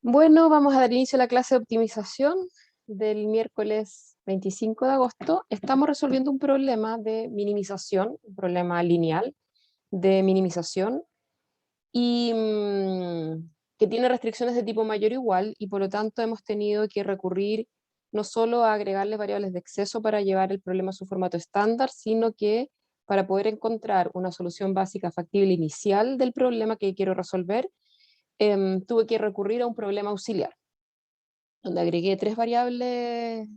Bueno, vamos a dar inicio a la clase de optimización del miércoles 25 de agosto. Estamos resolviendo un problema de minimización, un problema lineal de minimización, y que tiene restricciones de tipo mayor o igual, y por lo tanto hemos tenido que recurrir no solo a agregarle variables de exceso para llevar el problema a su formato estándar, sino que para poder encontrar una solución básica factible inicial del problema que quiero resolver, tuve que recurrir a un problema auxiliar, donde agregué tres variables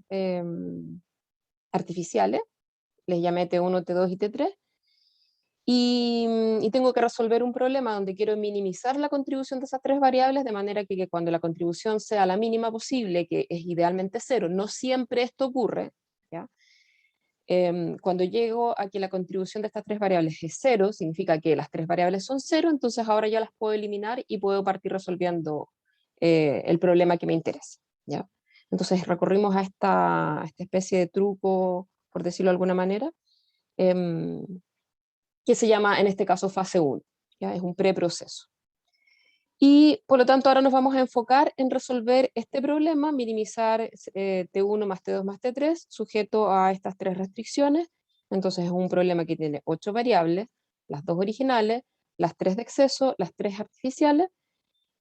artificiales, les llamé T1, T2 y T3, y tengo que resolver un problema donde quiero minimizar la contribución de esas tres variables, de manera que cuando la contribución sea la mínima posible, que es idealmente cero, no siempre esto ocurre, ¿ya? Cuando llego a que la contribución de estas tres variables es cero, significa que las tres variables son cero, entonces ahora ya las puedo eliminar y puedo partir resolviendo el problema que me interesa, ¿ya? Entonces recorrimos a esta especie de truco, por decirlo de alguna manera, em, que se llama en este caso fase 1, ¿ya? Es un preproceso. Y por lo tanto ahora nos vamos a enfocar en resolver este problema, minimizar T1 más T2 más T3, sujeto a estas tres restricciones. Entonces es un problema que tiene 8 variables, las 2 originales, las 3 de exceso, las 3 artificiales,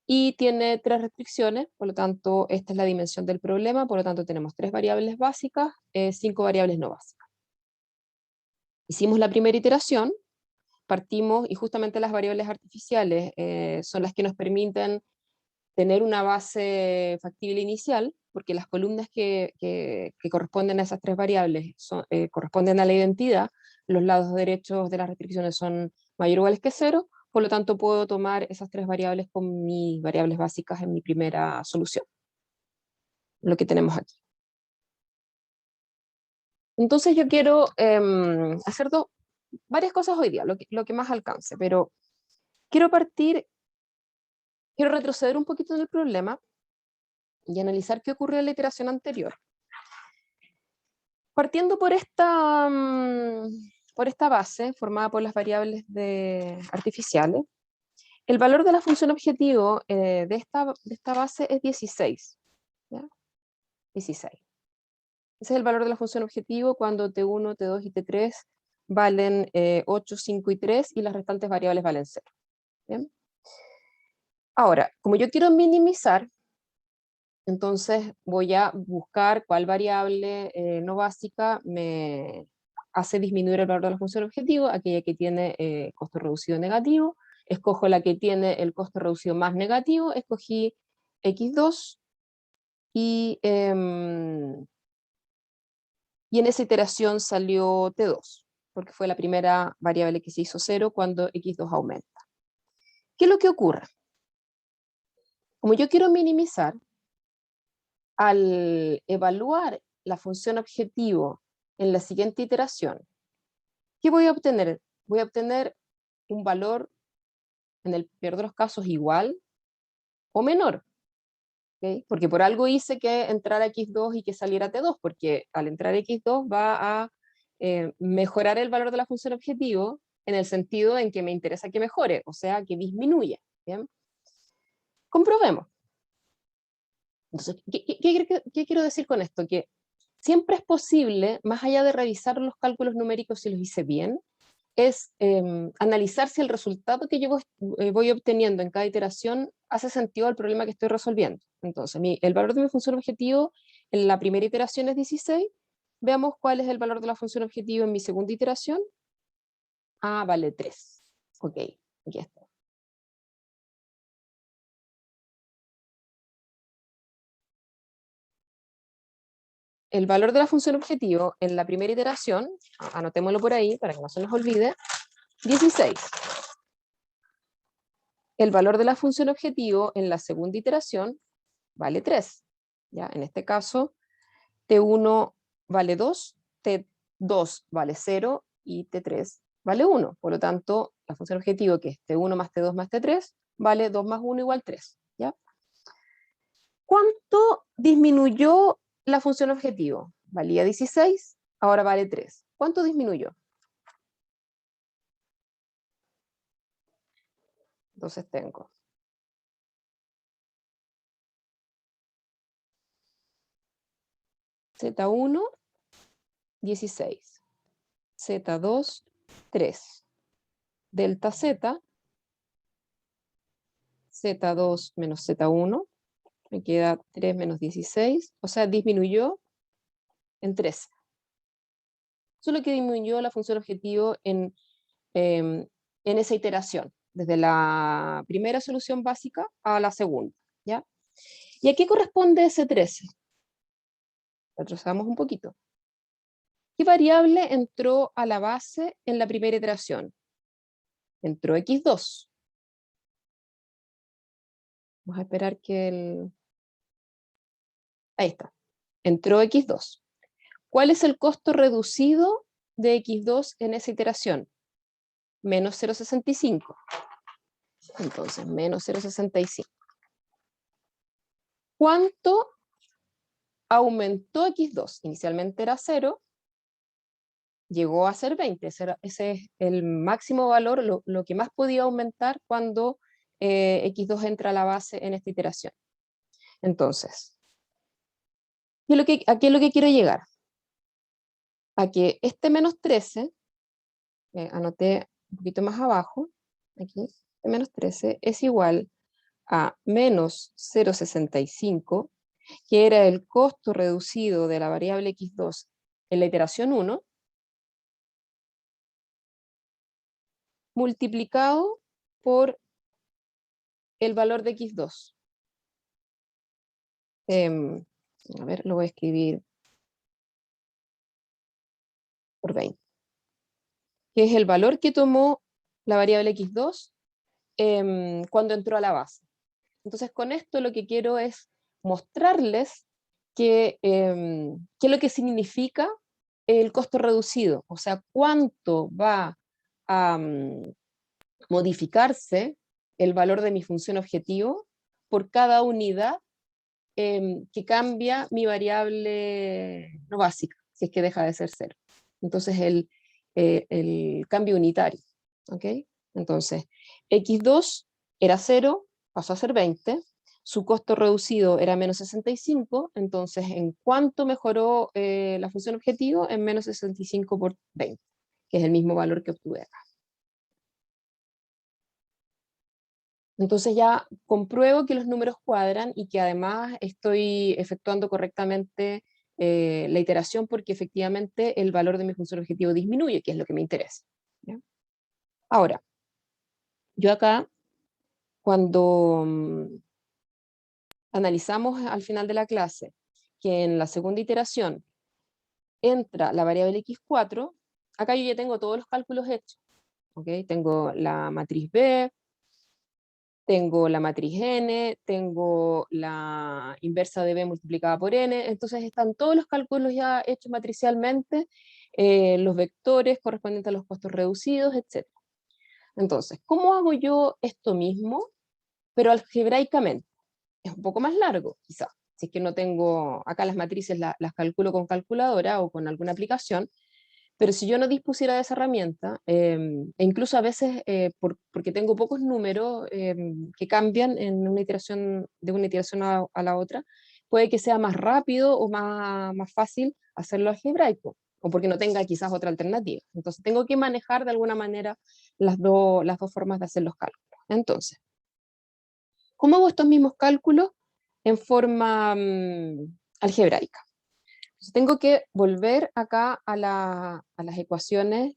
y tiene 3 restricciones, por lo tanto esta es la dimensión del problema, por lo tanto tenemos 3 variables básicas, 5 variables no básicas. Hicimos la primera iteración, partimos, y justamente las variables artificiales son las que nos permiten tener una base factible inicial, porque las columnas que corresponden a esas tres variables corresponden a la identidad, los lados derechos de las restricciones son mayor o iguales que cero, por lo tanto puedo tomar esas tres variables como mis variables básicas en mi primera solución, lo que tenemos aquí. Entonces yo quiero hacer varias cosas hoy día, lo que más alcance, pero quiero retroceder un poquito en el problema y analizar qué ocurrió en la iteración anterior. Partiendo por esta base formada por las variables artificiales, el valor de la función objetivo de esta base es 16, ¿ya? 16. Ese es el valor de la función objetivo cuando T1, T2 y T3 valen 8, 5 y 3 y las restantes variables valen 0. ¿Bien? Ahora, como yo quiero minimizar, entonces voy a buscar cuál variable no básica me hace disminuir el valor de la función objetivo, aquella que tiene costo reducido negativo. Escojo la que tiene el costo reducido más negativo, escogí x2, y en esa iteración salió t2, porque fue la primera variable que se hizo 0 cuando x2 aumenta. ¿Qué es lo que ocurre? Como yo quiero minimizar, al evaluar la función objetivo en la siguiente iteración, ¿qué voy a obtener? Voy a obtener un valor, en el peor de los casos, igual o menor, ¿okay? Porque por algo hice que entrara x2 y que saliera t2, porque al entrar x2 va a mejorar el valor de la función objetivo en el sentido en que me interesa que mejore, o sea, que disminuya, ¿bien? Comprobemos. Entonces, ¿qué quiero decir con esto? Que siempre es posible, más allá de revisar los cálculos numéricos si los hice bien, es analizar si el resultado que yo voy obteniendo en cada iteración hace sentido al problema que estoy resolviendo. Entonces, el valor de mi función objetivo en la primera iteración es 16. Veamos cuál es el valor de la función objetivo en mi segunda iteración. Ah, vale 3. Ok, aquí está. El valor de la función objetivo en la primera iteración, anotémoslo por ahí para que no se nos olvide, 16. El valor de la función objetivo en la segunda iteración vale 3. ¿Ya? En este caso, T1 vale 2, T2 vale 0 y T3 vale 1. Por lo tanto, la función objetivo, que es T1 más T2 más T3, vale 2 más 1 igual 3. ¿Ya? ¿Cuánto disminuyó la función objetivo? Valía 16, ahora vale 3. ¿Cuánto disminuyó? Entonces tengo Z1, 16. Z2, 3. Delta Z, Z2 menos Z1, me queda 3 menos 16, o sea, disminuyó en 13. Solo que disminuyó la función objetivo en esa iteración, desde la primera solución básica a la segunda, ¿ya? ¿Y a qué corresponde ese 13? Retrocedamos un poquito. ¿Qué variable entró a la base en la primera iteración? Entró x2. Vamos a esperar que el... Ahí está. Entró x2. ¿Cuál es el costo reducido de x2 en esa iteración? Menos 0,65. Entonces, menos 0,65. ¿Cuánto aumentó x2? Inicialmente era 0, llegó a ser 20. Ese es el máximo valor, lo que más podía aumentar cuando x2 entra a la base en esta iteración. Entonces, ¿a qué es lo que quiero llegar? A que este menos 13, anoté un poquito más abajo, aquí, este menos 13 es igual a menos 0,65, que era el costo reducido de la variable x2 en la iteración 1, multiplicado por el valor de x2. A ver, lo voy a escribir por 20. Que es el valor que tomó la variable x2 cuando entró a la base. Entonces, con esto lo que quiero es mostrarles qué es lo que significa el costo reducido, o sea, cuánto va a modificarse el valor de mi función objetivo por cada unidad que cambia mi variable no básica, si es que deja de ser 0. Entonces, el cambio unitario. ¿Ok? Entonces, x2 era 0, pasó a ser 20, su costo reducido era menos 65, entonces, ¿en cuánto mejoró la función objetivo? En menos 65 por 20, que es el mismo valor que obtuve acá. Entonces ya compruebo que los números cuadran y que además estoy efectuando correctamente la iteración porque efectivamente el valor de mi función objetivo disminuye, que es lo que me interesa. ¿Ya? Ahora, yo acá, cuando analizamos al final de la clase que en la segunda iteración entra la variable x4, acá yo ya tengo todos los cálculos hechos. ¿Okay? Tengo la matriz B, tengo la matriz n, tengo la inversa de b multiplicada por n, entonces están todos los cálculos ya hechos matricialmente, los vectores correspondientes a los costos reducidos, etc. Entonces, ¿cómo hago yo esto mismo, pero algebraicamente? Es un poco más largo, quizá. Si es que no tengo, acá las matrices las calculo con calculadora o con alguna aplicación, pero si yo no dispusiera de esa herramienta, e incluso a veces porque tengo pocos números que cambian en una iteración, de una iteración a la otra, puede que sea más rápido o más fácil hacerlo algebraico, o porque no tenga quizás otra alternativa. Entonces tengo que manejar de alguna manera las dos formas de hacer los cálculos. Entonces, ¿cómo hago estos mismos cálculos en forma algebraica? Entonces, tengo que volver acá a las ecuaciones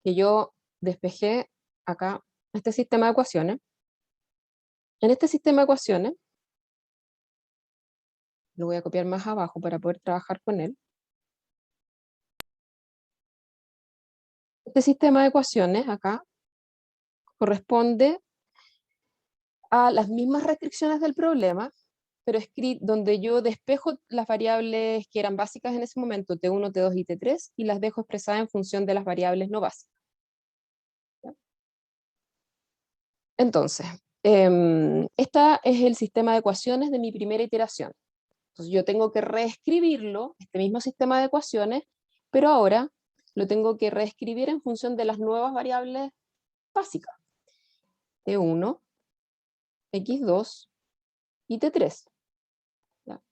que yo despejé acá, este sistema de ecuaciones. En este sistema de ecuaciones, lo voy a copiar más abajo para poder trabajar con él. Este sistema de ecuaciones acá corresponde a las mismas restricciones del problema, pero donde yo despejo las variables que eran básicas en ese momento, T1, T2 y T3, y las dejo expresadas en función de las variables no básicas. ¿Ya? Entonces, este es el sistema de ecuaciones de mi primera iteración. Entonces yo tengo que reescribirlo, este mismo sistema de ecuaciones, pero ahora lo tengo que reescribir en función de las nuevas variables básicas. T1, X2 y T3. ¿Ya?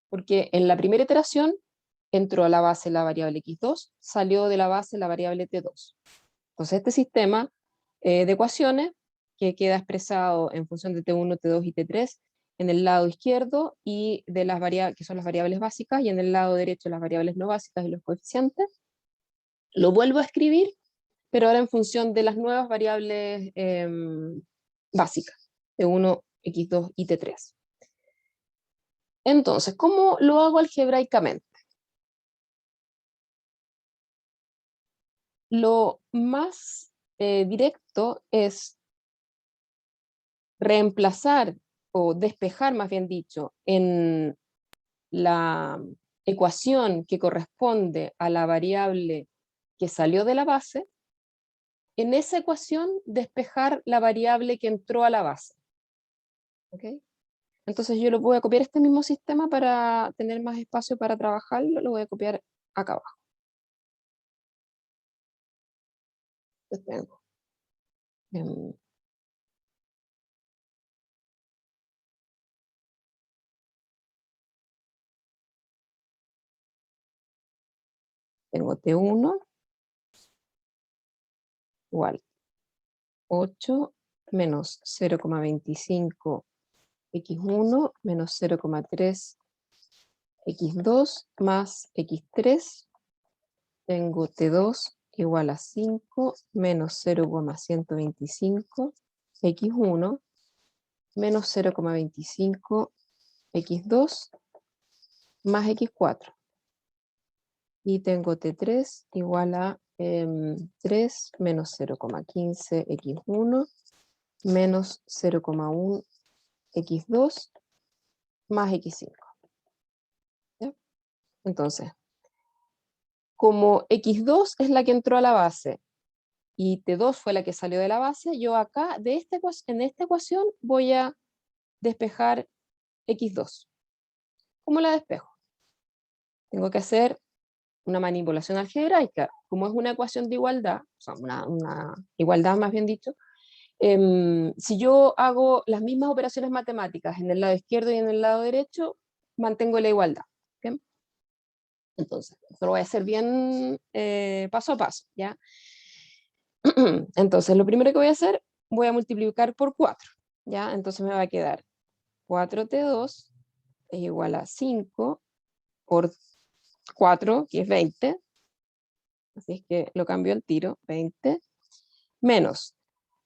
Porque en la primera iteración entró a la base la variable x2, salió de la base la variable t2. Entonces este sistema de ecuaciones, que queda expresado en función de t1, t2 y t3, en el lado izquierdo, y de las variables, que son las variables básicas, y en el lado derecho las variables no básicas y los coeficientes, lo vuelvo a escribir, pero ahora en función de las nuevas variables básicas, t1, x2 y t3. Entonces, ¿cómo lo hago algebraicamente? Lo más directo es reemplazar o despejar, más bien dicho, en la ecuación que corresponde a la variable que salió de la base, en esa ecuación despejar la variable que entró a la base. ¿Okay? Entonces yo lo voy a copiar este mismo sistema para tener más espacio para trabajarlo, lo voy a copiar acá abajo. Entonces tengo T1 igual 8 menos 0,25 x1 menos 0,3 x2 más x3. Tengo T2 igual a 5 menos 0,125 x1 menos 0,25 x2 más x4. Y tengo T3 igual a 3 menos 0,15 x1 menos 0,1 x2 más x5. ¿Ya? Entonces, como x2 es la que entró a la base y t2 fue la que salió de la base, yo acá en esta ecuación voy a despejar x2. ¿Cómo la despejo? Tengo que hacer una manipulación algebraica. Como es una ecuación de igualdad, o sea, una igualdad más bien dicho, si yo hago las mismas operaciones matemáticas en el lado izquierdo y en el lado derecho, mantengo la igualdad. ¿Okay? Entonces, esto lo voy a hacer bien paso a paso, ¿ya? Entonces, lo primero que voy a hacer, voy a multiplicar por 4, ¿ya? Entonces me va a quedar 4t2 es igual a 5 por 4, que es 20, así es que lo cambio al tiro, 20, menos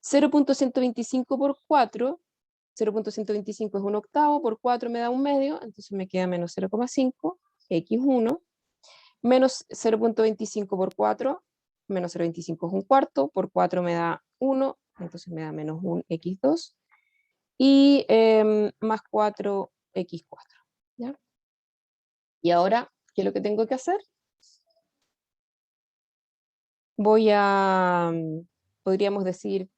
0.125 por 4, 0.125 es un octavo, por 4 me da un medio, entonces me queda menos 0,5, x1, menos 0.25 por 4, menos 0.25 es un cuarto, por 4 me da 1, entonces me da menos 1 x2, y más 4 x4. ¿Ya? Y ahora, ¿qué es lo que tengo que hacer? Voy a, podríamos decir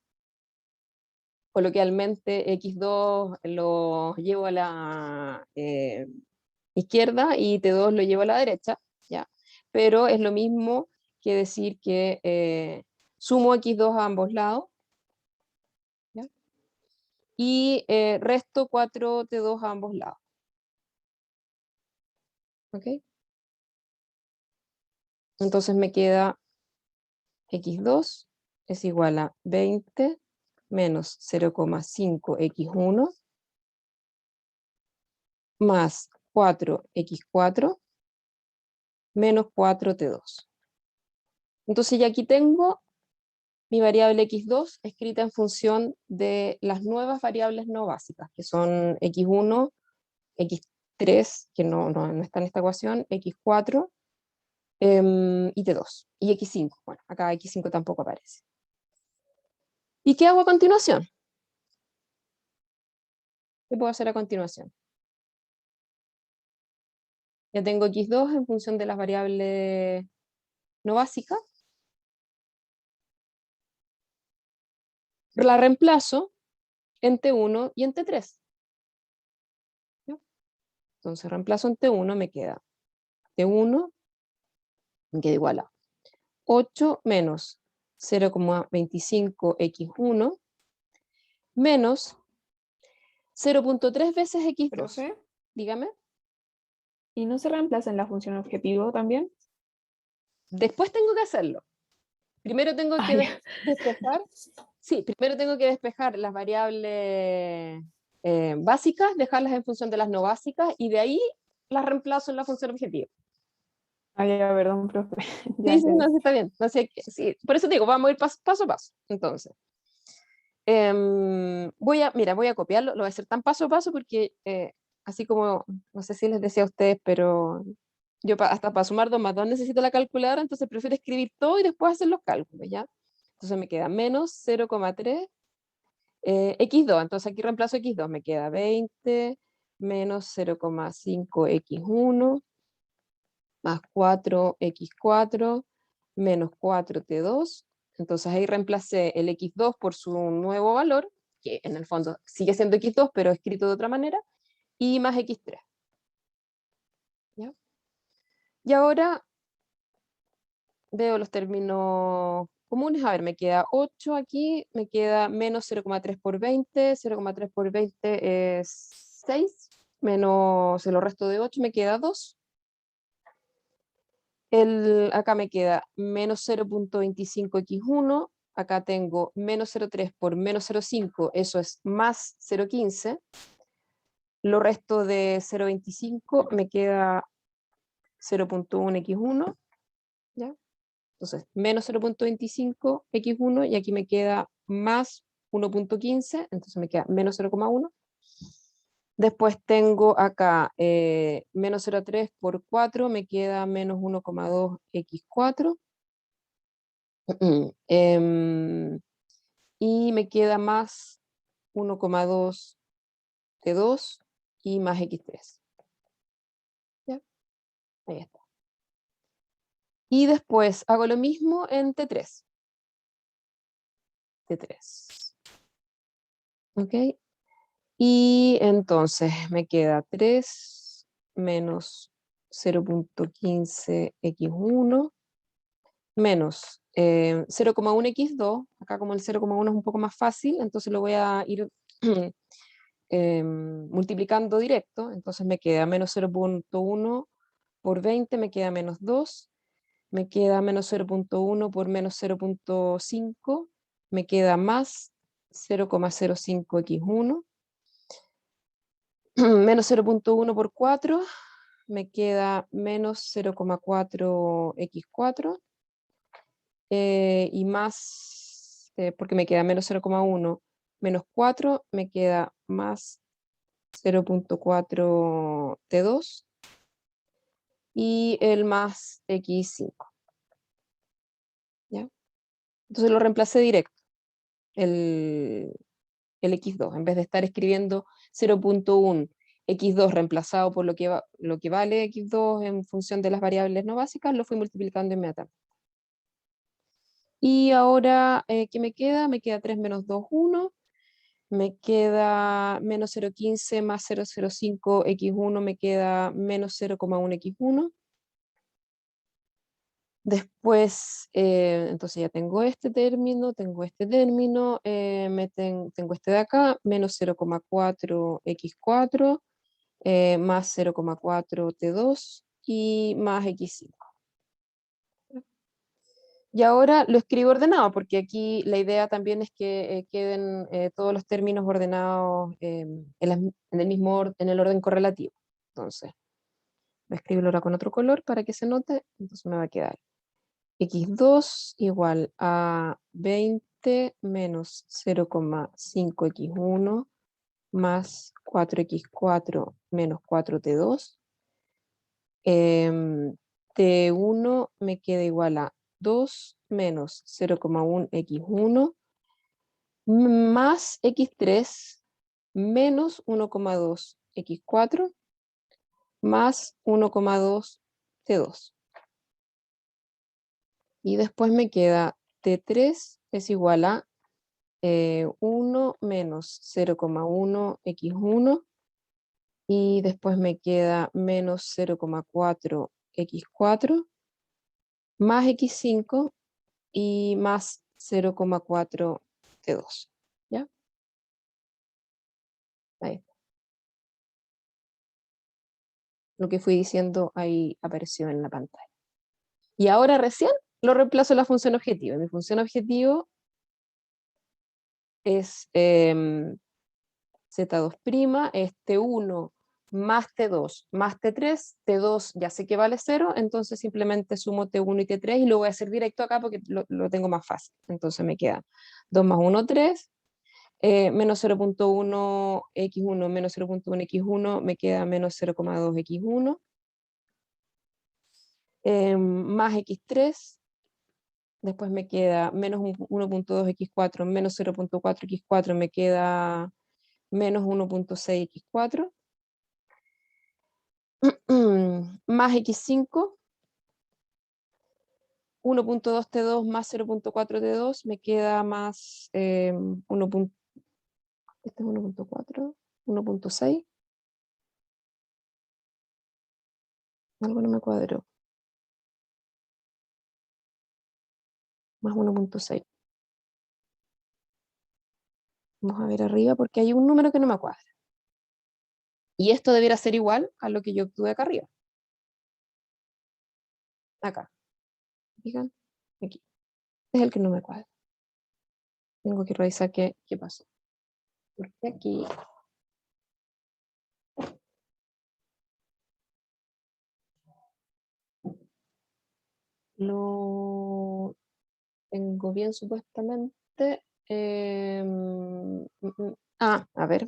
coloquialmente, x2 lo llevo a la izquierda y t2 lo llevo a la derecha, ¿ya? Pero es lo mismo que decir que sumo x2 a ambos lados, ¿ya? Y resto 4t2 a ambos lados. ¿Ok? Entonces me queda x2 es igual a 20 menos 0,5 x1 más 4x4 menos 4t2. Entonces ya aquí tengo mi variable x2 escrita en función de las nuevas variables no básicas, que son x1, x3, que no está en esta ecuación, x4 y t2, y x5. Bueno, acá x5 tampoco aparece. ¿Y qué hago a continuación? ¿Qué puedo hacer a continuación? Ya tengo x2 en función de las variables no básicas. La reemplazo en T1 y en T3. ¿Ya? Entonces reemplazo en T1, me queda T1, me queda igual a 8 menos 0,25 x1 menos 0.3 veces x2. Profe, Dígame. ¿Y no se reemplaza en la función objetivo también? Después tengo que hacerlo. Primero tengo Ah, que ya. despejar, sí, primero tengo que despejar las variables básicas, dejarlas en función de las no básicas, y de ahí las reemplazo en la función objetivo. Ah, ya, perdón, profe. Ya Sí, sí, no, entendí. sí, está bien. No sé, sí, por eso te digo, vamos a ir paso a paso. Entonces, mira, voy a copiarlo, lo voy a hacer tan paso a paso porque, así como, no sé si les decía a ustedes, pero yo hasta para sumar 2 más 2 necesito la calculadora, entonces prefiero escribir todo y después hacer los cálculos, ¿ya? Entonces me queda menos 0,3 x2, entonces aquí reemplazo x2, me queda 20 menos 0,5 x1 más 4x4 menos 4t2. Entonces ahí reemplacé el x2 por su nuevo valor, que en el fondo sigue siendo x2, pero escrito de otra manera, y más x3. ¿Ya? Y ahora veo los términos comunes. A ver, me queda 8 aquí, me queda menos 0,3 por 20, 0,3 por 20 es 6, menos el resto de 8 me queda 2. Acá me queda menos 0,25x1, acá tengo menos 0,3 por menos 0,5, eso es más 0,15. Lo resto de 0,25 me queda 0,1x1, ¿ya? Entonces, menos 0,25x1 y aquí me queda más 1,15, entonces me queda menos 0,1. Después tengo acá menos 0,3 por 4, me queda menos 1,2x4. Y me queda más 1,2 T2 y más X3. ¿Ya? Ahí está. Y después hago lo mismo en T3. T3. ¿Ok? Y entonces me queda 3 menos 0,15x1 menos 0,1x2. Acá como el 0,1 es un poco más fácil, entonces lo voy a ir multiplicando directo, entonces me queda menos 0,1 por 20, me queda menos 2, me queda menos 0,1 por menos 0,5, me queda más 0,05x1, menos 0,1 por 4, me queda menos 0,4x4, y más, porque me queda menos 0,1 menos 4, me queda más 0,4 T2 y el más X5. ¿Ya? Entonces lo reemplacé directo, el, el X2, en vez de estar escribiendo 0,1 X2 reemplazado por lo que vale X2 en función de las variables no básicas, lo fui multiplicando inmediatamente. Y ahora, ¿qué me queda? Me queda 3 menos 2, 1. Me queda menos 0,15 más 0,05 x1, me queda menos 0,1 x1. Después, entonces ya tengo este término, tengo tengo este de acá, menos 0,4 x4, más 0,4 t2 y más x5. Y ahora lo escribo ordenado, porque aquí la idea también es que queden todos los términos ordenados en el mismo en el orden correlativo. Entonces, voy a escribirlo ahora con otro color para que se note. Entonces me va a quedar x2 igual a 20 menos 0,5x1 más 4x4 menos 4t2. T1 me queda igual a 2 menos 0,1x1 más x3 menos 1,2x4 más 1,2t2. Y después me queda T3 es igual a 1 menos 0,1x1 y después me queda menos 0,4x4 más x5 y más 0,4t2. ¿Ya? Ahí. Lo que fui diciendo ahí apareció en la pantalla. Y ahora recién lo reemplazo en la función objetivo. Mi función objetivo es Z2', es T1 más T2 más T3. T2 ya sé que vale 0, entonces simplemente sumo T1 y T3 y lo voy a hacer directo acá porque lo tengo más fácil. Entonces me queda 2 más 1, 3. Menos 0.1 x1 menos 0.1 x1 me queda menos 0,2 x1 más x3, después me queda menos 1.2 x4 menos 0.4 x4 me queda menos 1.6 x4 más x5, 1.2 t2 más 0.4 t2 me queda más 1. Este es 1.4, 1.6. Algo no me cuadró. Más 1.6. Vamos a ver arriba porque hay un número que no me cuadra. Y esto debería ser igual a lo que yo obtuve acá arriba. Acá. Fijan, aquí. Este es el que no me cuadra. Tengo que revisar qué pasó. Porque aquí lo tengo bien supuestamente. A ver,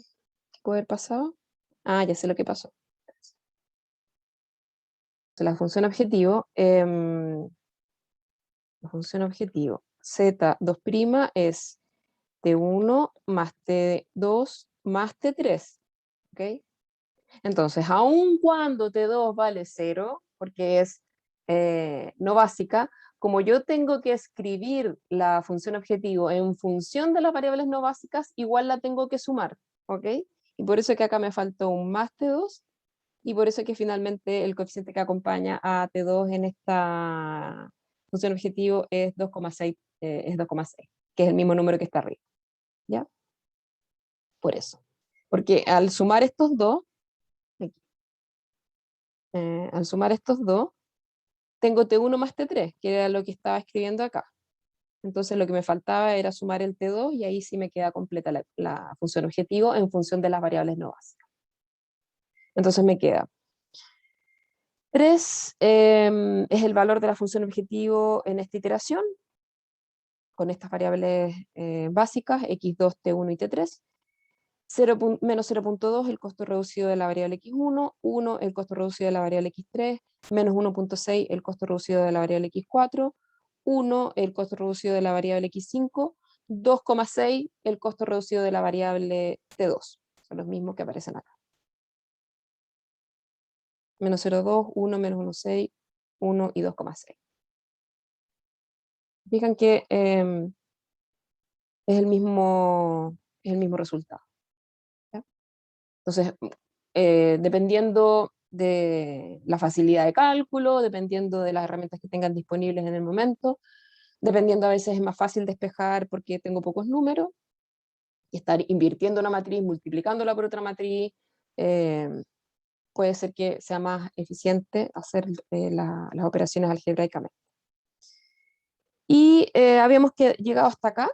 ¿qué puede haber pasado? Ya sé lo que pasó. La función objetivo, Z2' es T1 más T2 más T3, ¿ok? Entonces, aun cuando T2 vale 0, porque es no básica, como yo tengo que escribir la función objetivo en función de las variables no básicas, igual la tengo que sumar, ¿ok? Y por eso es que acá me faltó un más T2, y por eso es que finalmente el coeficiente que acompaña a T2 en esta función objetivo es 2,6, que es el mismo número que está arriba, ¿ya? Por eso. Porque al sumar estos dos, tengo T1 más T3, que era lo que estaba escribiendo acá. Entonces lo que me faltaba era sumar el T2 y ahí sí me queda completa la función objetivo en función de las variables no básicas. Entonces me queda 3 es el valor de la función objetivo en esta iteración, con estas variables básicas, x2, t1 y t3. Menos 0.2 el costo reducido de la variable x1, 1 el costo reducido de la variable x3, menos 1.6 el costo reducido de la variable x4, 1 el costo reducido de la variable x5, 2,6 el costo reducido de la variable t2. Son los mismos que aparecen acá. Menos 0,2, 1, menos 1,6, 1 y 2,6. Fijan que es el mismo resultado. ¿Ya? Entonces, dependiendo de la facilidad de cálculo, dependiendo de las herramientas que tengan disponibles en el momento, dependiendo a veces es más fácil despejar porque tengo pocos números, y estar invirtiendo una matriz, multiplicándola por otra matriz, puede ser que sea más eficiente hacer las operaciones algebraicamente. Y habíamos llegado hasta acá,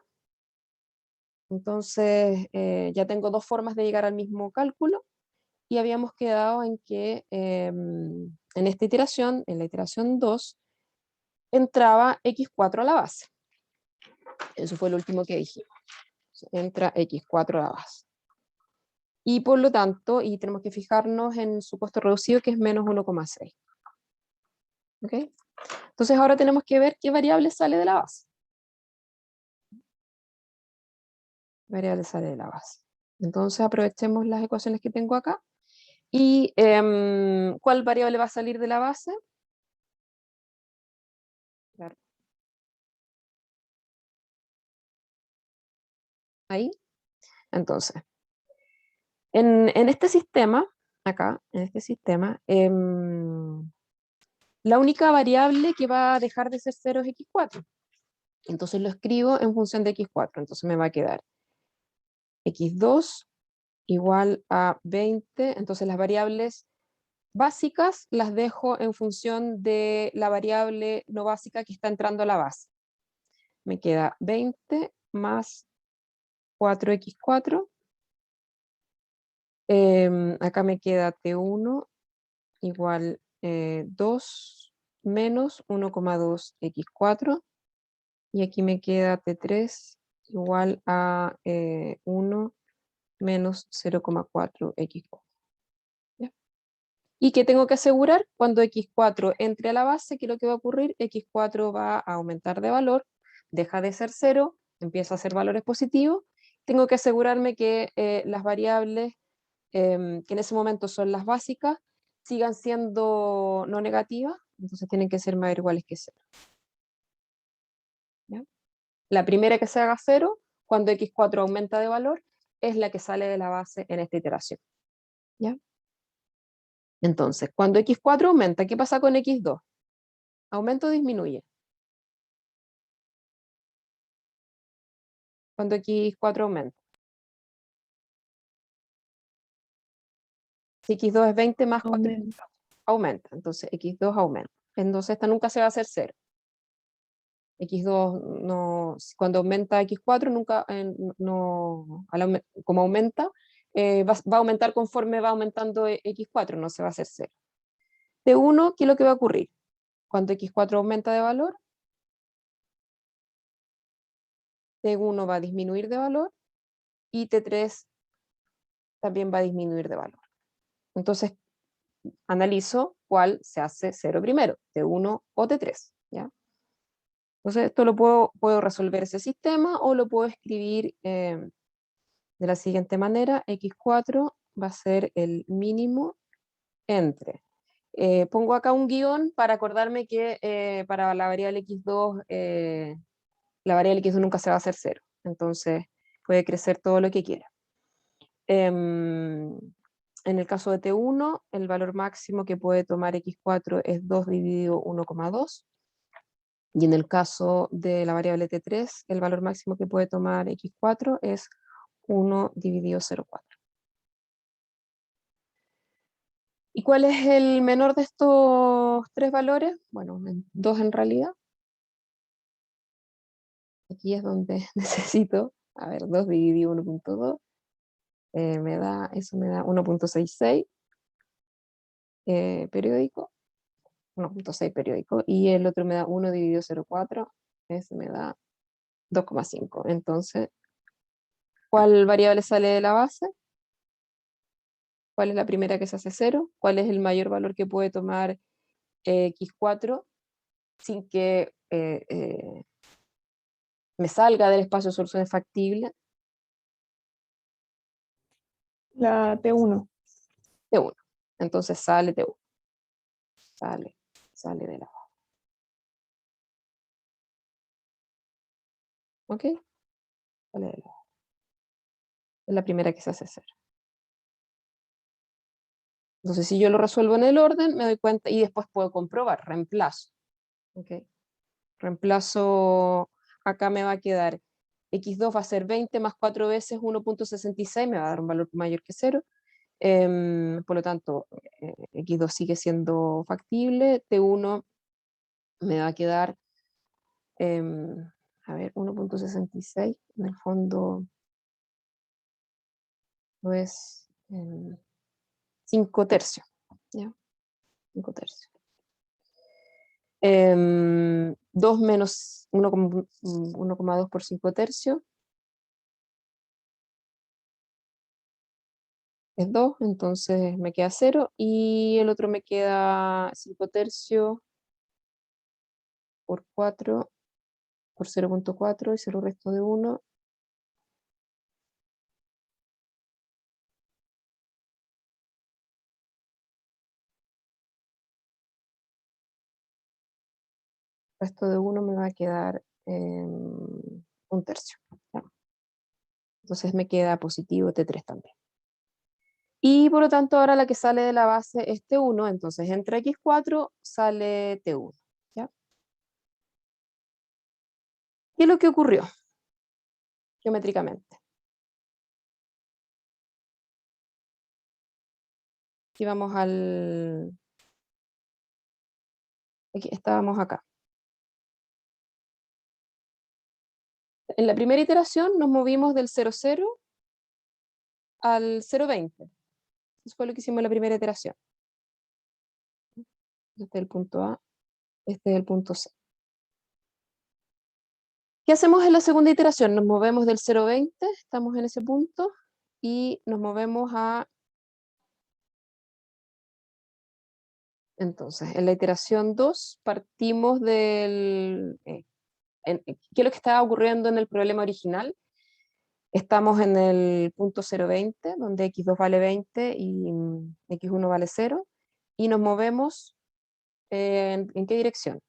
entonces ya tengo dos formas de llegar al mismo cálculo, y habíamos quedado en que en esta iteración, en la iteración 2, entraba x4 a la base. Eso fue lo último que dijimos. Entra x4 a la base. Y por lo tanto, y tenemos que fijarnos en su costo reducido, que es menos 1,6. ¿Ok? Entonces ahora tenemos que ver qué variable sale de la base. Variable sale de la base. Entonces aprovechemos las ecuaciones que tengo acá. ¿Y cuál variable va a salir de la base? Claro. Ahí. Entonces, en este sistema, acá, en este sistema, la única variable que va a dejar de ser 0 es x4. Entonces lo escribo en función de x4. Entonces me va a quedar x2 igual a 20. Entonces las variables básicas las dejo en función de la variable no básica que está entrando a la base. Me queda 20 más 4x4. Acá me queda T1 igual 2 menos 1,2x4. Y aquí me queda T3 igual a 1 menos 0,4x4. ¿Y qué tengo que asegurar? Cuando x4 entre a la base, ¿qué es lo que va a ocurrir? x4 va a aumentar de valor, deja de ser 0, empieza a ser valores positivos. Tengo que asegurarme que las variables, que en ese momento son las básicas, sigan siendo no negativas, entonces tienen que ser mayor o iguales que 0. ¿Ya? La primera que se haga 0, cuando x4 aumenta de valor, es la que sale de la base en esta iteración. ¿Ya? Entonces, cuando x4 aumenta, ¿qué pasa con x2? ¿Aumenta o disminuye? Cuando x4 aumenta. Si x2 es 20 más 4, Aumenta. aumenta. Entonces, x2 aumenta. Entonces, esta nunca se va a hacer 0. x2 no, cuando aumenta x4, nunca, no, como aumenta, va a aumentar conforme va aumentando x4, no se va a hacer 0. T1, ¿qué es lo que va a ocurrir? Cuando x4 aumenta de valor, T1 va a disminuir de valor y T3 también va a disminuir de valor. Entonces, analizo cuál se hace 0 primero, T1 o T3. ¿Ya? Entonces, esto lo puedo resolver ese sistema o lo puedo escribir de la siguiente manera. X4 va a ser el mínimo entre. Pongo acá un guión para acordarme que para la variable x2, la variable x2 nunca se va a hacer 0. Entonces, puede crecer todo lo que quiera. En el caso de T1, el valor máximo que puede tomar x4 es 2 dividido 1,2. Y en el caso de la variable T3, el valor máximo que puede tomar x4 es 1 dividido 0,4. ¿Y cuál es el menor de estos tres valores? Bueno, dos en realidad. Aquí es donde necesito, a ver, 2 dividido 1,2. Eso me da 1,66 periódico. 1,6 periódico, y el otro me da 1 dividido 0,4, ese me da 2,5. Entonces, ¿cuál variable sale de la base? ¿Cuál es la primera que se hace 0? ¿Cuál es el mayor valor que puede tomar x4 sin que me salga del espacio de soluciones factibles? La T1. T1. Entonces sale T1. Sale de la base. ¿Ok? Sale de la base. Es la primera que se hace 0. Entonces, si yo lo resuelvo en el orden, me doy cuenta y después puedo comprobar, reemplazo. ¿Okay? Reemplazo, acá me va a quedar x2 va a ser 20 más 4 veces 1,66, me va a dar un valor mayor que 0. Por lo tanto, x2 sigue siendo factible. T1 me va a quedar, a ver, 1,66, en el fondo no es 5 tercios. ¿Ya? 5 tercios. 2 menos 1,2 por 5 tercios es 2, entonces me queda 0, y el otro me queda 5 tercios por 4 por 0,4 y 0 resto de 1. Resto de 1 me va a quedar 1 tercio. ¿Ya? Entonces me queda positivo T3 también. Y por lo tanto ahora la que sale de la base es T1, entonces entre x4 sale T1. ¿Ya? ¿Qué es lo que ocurrió geométricamente? Aquí vamos aquí, estábamos acá. En la primera iteración nos movimos del 0,0 al 0,20. Eso fue lo que hicimos en la primera iteración. Este es el punto A, este es el punto C. ¿Qué hacemos en la segunda iteración? Nos movemos del 0,20, estamos en ese punto, y nos movemos a... Entonces, en la iteración 2 partimos del... ¿qué es lo que estaba ocurriendo en el problema original? Estamos en el punto 0,20, donde x2 vale 20 y x1 vale 0, y nos movemos ¿en qué dirección?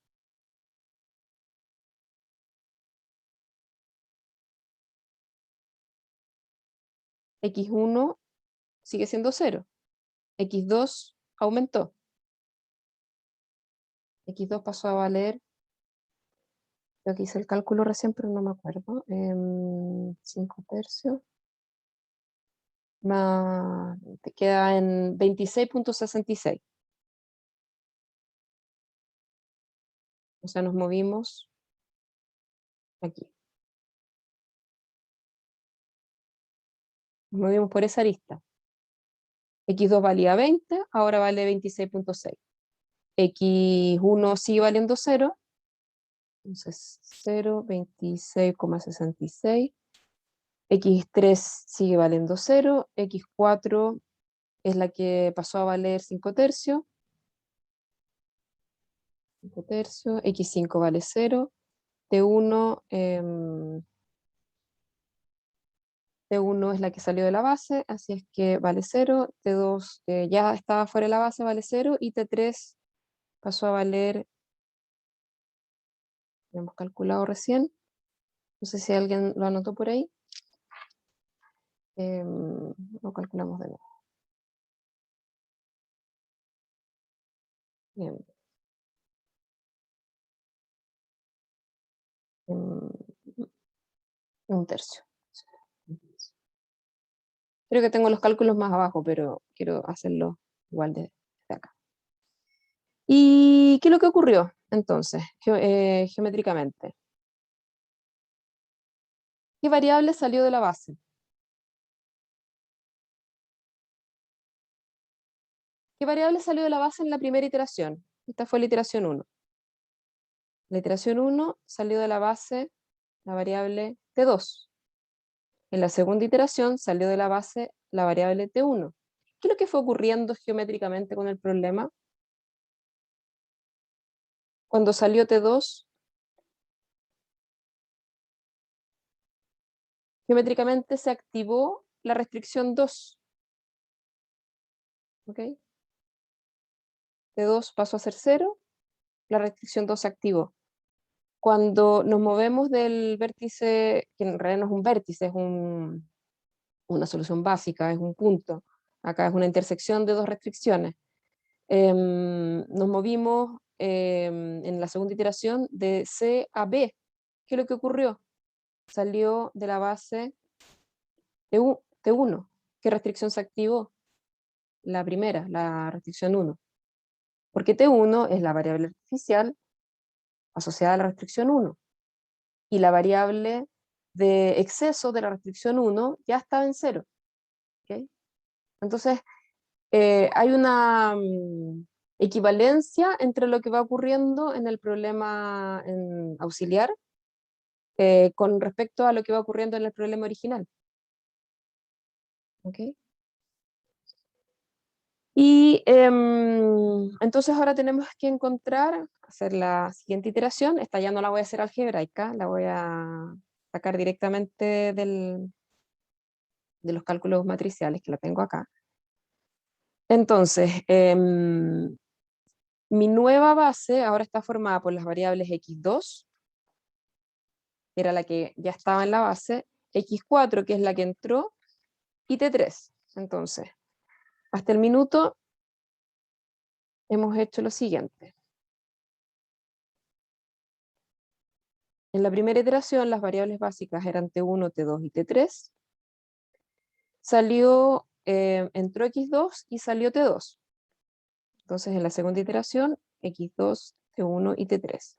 X1 sigue siendo 0, x2 aumentó, x2 pasó a valer, creo que hice el cálculo recién, pero no me acuerdo, 5 tercios, más, te queda en 26,66. O sea, nos movimos aquí. Nos movimos por esa arista. X2 valía 20, ahora vale 26,6. X1 sigue valiendo 0, entonces 0, 26,66. X3 sigue valiendo 0, X4 es la que pasó a valer 5 tercios, 5 tercios, X5 vale 0, T1, T1 es la que salió de la base, así es que vale 0, T2 ya estaba fuera de la base, vale 0, y T3 pasó a valer, lo hemos calculado recién, no sé si alguien lo anotó por ahí, lo calculamos de nuevo. Bien. Un tercio. Creo que tengo los cálculos más abajo, pero quiero hacerlo igual de acá. ¿Y qué es lo que ocurrió entonces, geométricamente? ¿Qué variable salió de la base? ¿Qué variable salió de la base en la primera iteración? Esta fue la iteración 1. La iteración 1 salió de la base la variable T2. En la segunda iteración salió de la base la variable T1. ¿Qué es lo que fue ocurriendo geométricamente con el problema? Cuando salió T2, geométricamente se activó la restricción 2. ¿Ok? T2 pasó a ser 0, la restricción 2 se activó. Cuando nos movemos del vértice, que en realidad no es un vértice, es una solución básica, es un punto. Acá es una intersección de dos restricciones. Nos movimos en la segunda iteración de C a B. ¿Qué es lo que ocurrió? Salió de la base T1. ¿Qué restricción se activó? La primera, la restricción 1. Porque T1 es la variable artificial asociada a la restricción 1. Y la variable de exceso de la restricción 1 ya estaba en 0. ¿Okay? Entonces, hay una equivalencia entre lo que va ocurriendo en el problema auxiliar con respecto a lo que va ocurriendo en el problema original. ¿Okay? Y entonces ahora tenemos que hacer la siguiente iteración. Esta ya no la voy a hacer algebraica, la voy a sacar directamente de los cálculos matriciales que la tengo acá. Entonces, mi nueva base ahora está formada por las variables x2, que era la que ya estaba en la base, x4, que es la que entró, y t3. Entonces, hasta el minuto hemos hecho lo siguiente. En la primera iteración las variables básicas eran t1, t2 y t3. Entró x2 y salió t2. Entonces, en la segunda iteración, x2, t1 y t3.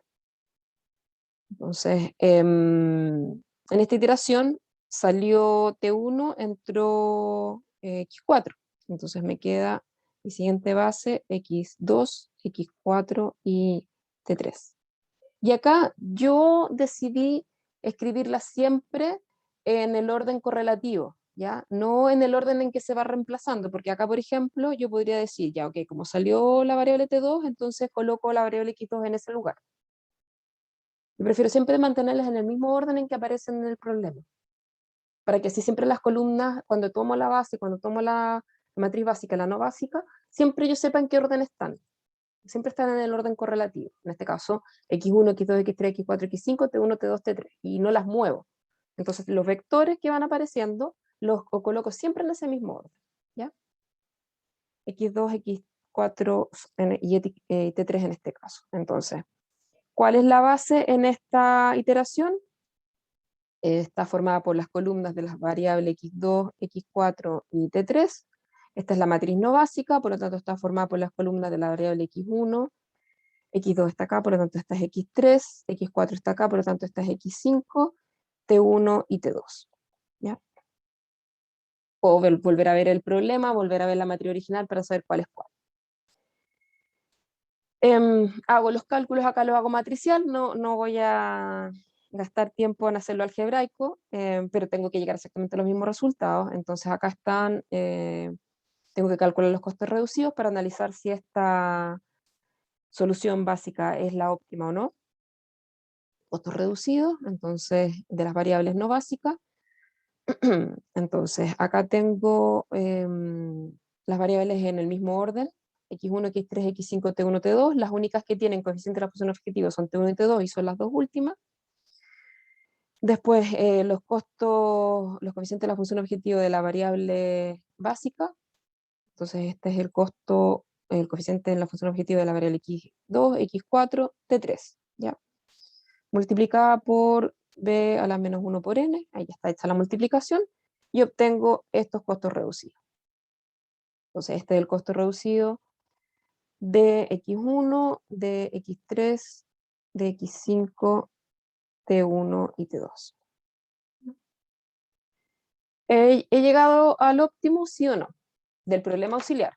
Entonces, en esta iteración salió t1, entró x4. Entonces me queda mi siguiente base, x2, x4 y t3. Y acá yo decidí escribirla siempre en el orden correlativo, ¿ya? No en el orden en que se va reemplazando, porque acá, por ejemplo, yo podría decir, ya, ok, como salió la variable t2, entonces coloco la variable x2 en ese lugar. Yo prefiero siempre mantenerlas en el mismo orden en que aparecen en el problema, para que así siempre las columnas, cuando tomo la base, cuando tomo la matriz básica, la no básica, siempre yo sepa en qué orden están. Siempre están en el orden correlativo. En este caso, x1, x2, x3, x4, x5, t1, t2, t3, y no las muevo. Entonces, los vectores que van apareciendo los coloco siempre en ese mismo orden, ¿ya? x2, x4 y t3 en este caso. Entonces, ¿cuál es la base en esta iteración? Está formada por las columnas de las variables x2, x4 y t3. Esta es la matriz no básica, por lo tanto está formada por las columnas de la variable x1, x2 está acá, por lo tanto esta es x3, x4 está acá, por lo tanto esta es x5, t1 y t2. ¿Ya? O volver a ver el problema, volver a ver la matriz original para saber cuál es cuál. Hago los cálculos, acá los hago matricial, no voy a gastar tiempo en hacerlo algebraico, pero tengo que llegar exactamente a los mismos resultados. Entonces acá están, tengo que calcular los costos reducidos para analizar si esta solución básica es la óptima o no. Costos reducidos, entonces de las variables no básicas. Entonces acá tengo las variables en el mismo orden, x1, x3, x5, t1, t2, las únicas que tienen coeficiente de la función objetiva son t1 y t2 y son las dos últimas. Después los costos, los coeficientes de la función objetiva de la variable básica, entonces este es el costo, el coeficiente de la función objetiva de la variable x2, x4, t3, ¿ya? Multiplicada por b a la menos 1 por n, ahí ya está hecha la multiplicación, y obtengo estos costos reducidos. Entonces este es el costo reducido de x1, de x3, de x5, t1 y t2. ¿He llegado al óptimo, sí o no? Del problema auxiliar.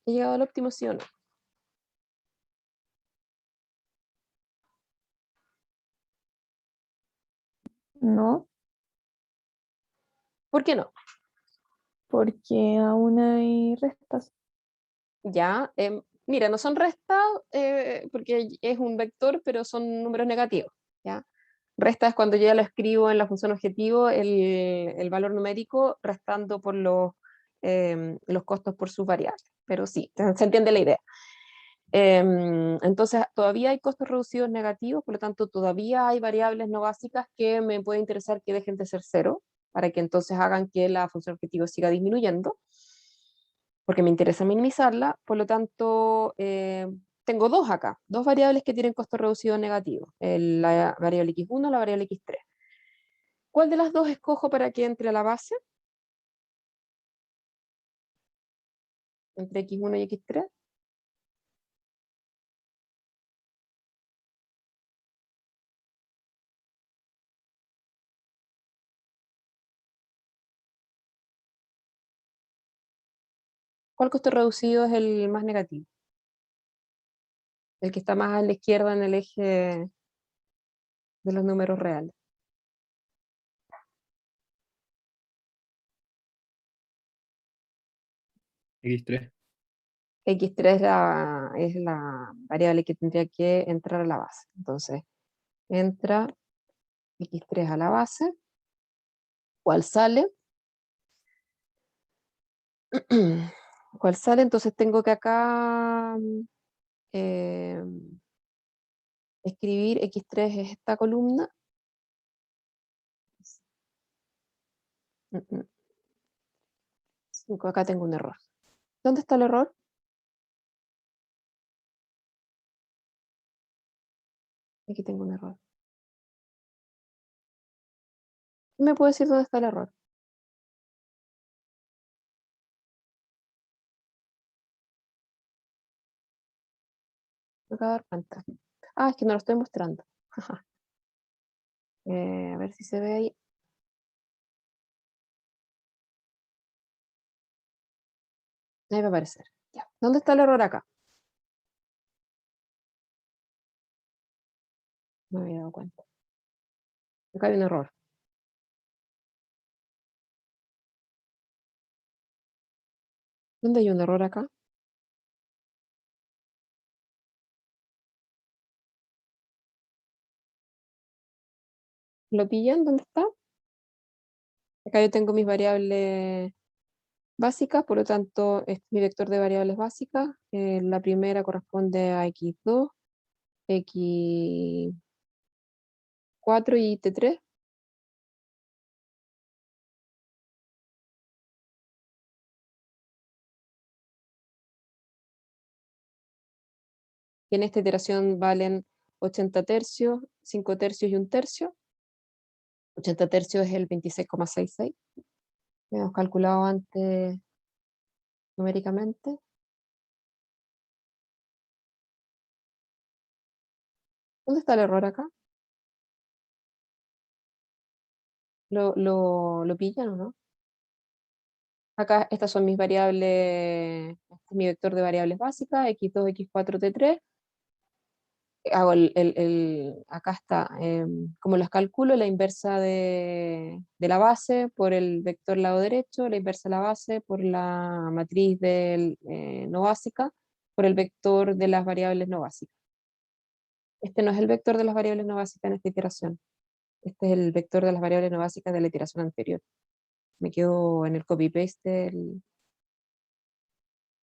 ¿He llegado al óptimo, sí o no? No, ¿Por qué no? porque aún hay restas. Ya, mira, no son restas porque es un vector, pero son números negativos, ¿ya? Resta es cuando yo ya lo escribo en la función objetivo, el valor numérico restando por los costos por sus variables. Pero sí, se entiende la idea. Entonces, todavía hay costos reducidos negativos, por lo tanto, todavía hay variables no básicas que me puede interesar que dejen de ser cero, para que entonces hagan que la función objetivo siga disminuyendo, porque me interesa minimizarla. Por lo tanto, tengo dos acá, dos variables que tienen costos reducidos negativos, la variable x1 y la variable x3. ¿Cuál de las dos escojo para que entre a la base? Entre x1 y x3. ¿Cuál costo reducido es el más negativo? El que está más a la izquierda en el eje de los números reales. X3. X3 es la variable que tendría que entrar a la base. Entonces, entra X3 a la base. ¿Cuál sale? ¿Cuál sale? Entonces tengo que acá eh, escribir X3 es esta columna. Acá tengo un error. ¿Dónde está el error? Aquí tengo un error. ¿Me puede decir dónde está el error? Me acabo de dar cuenta. Ah, es que no lo estoy mostrando. A ver si se ve ahí. Ahí va a aparecer. Ya. ¿Dónde está el error acá? No me había dado cuenta. Acá hay un error. ¿Dónde hay un error acá? ¿Lo pillan? ¿Dónde está? Acá yo tengo mis variables básicas, por lo tanto, este es mi vector de variables básicas. La primera corresponde a x2, x4 y t3. Y en esta iteración valen 80 tercios, 5 tercios y 1 tercio. 80 tercios es el 26,66. Hemos calculado antes numéricamente. ¿Dónde está el error acá? ¿Lo pillan o no? Acá estas son mis variables, este es mi vector de variables básicas, x2, x4, t3. Hago acá está, como las calculo, la inversa de la base por el vector lado derecho, la inversa de la base por la matriz no básica, por el vector de las variables no básicas. Este no es el vector de las variables no básicas en esta iteración. Este es el vector de las variables no básicas de la iteración anterior. Me quedo en el copy-paste,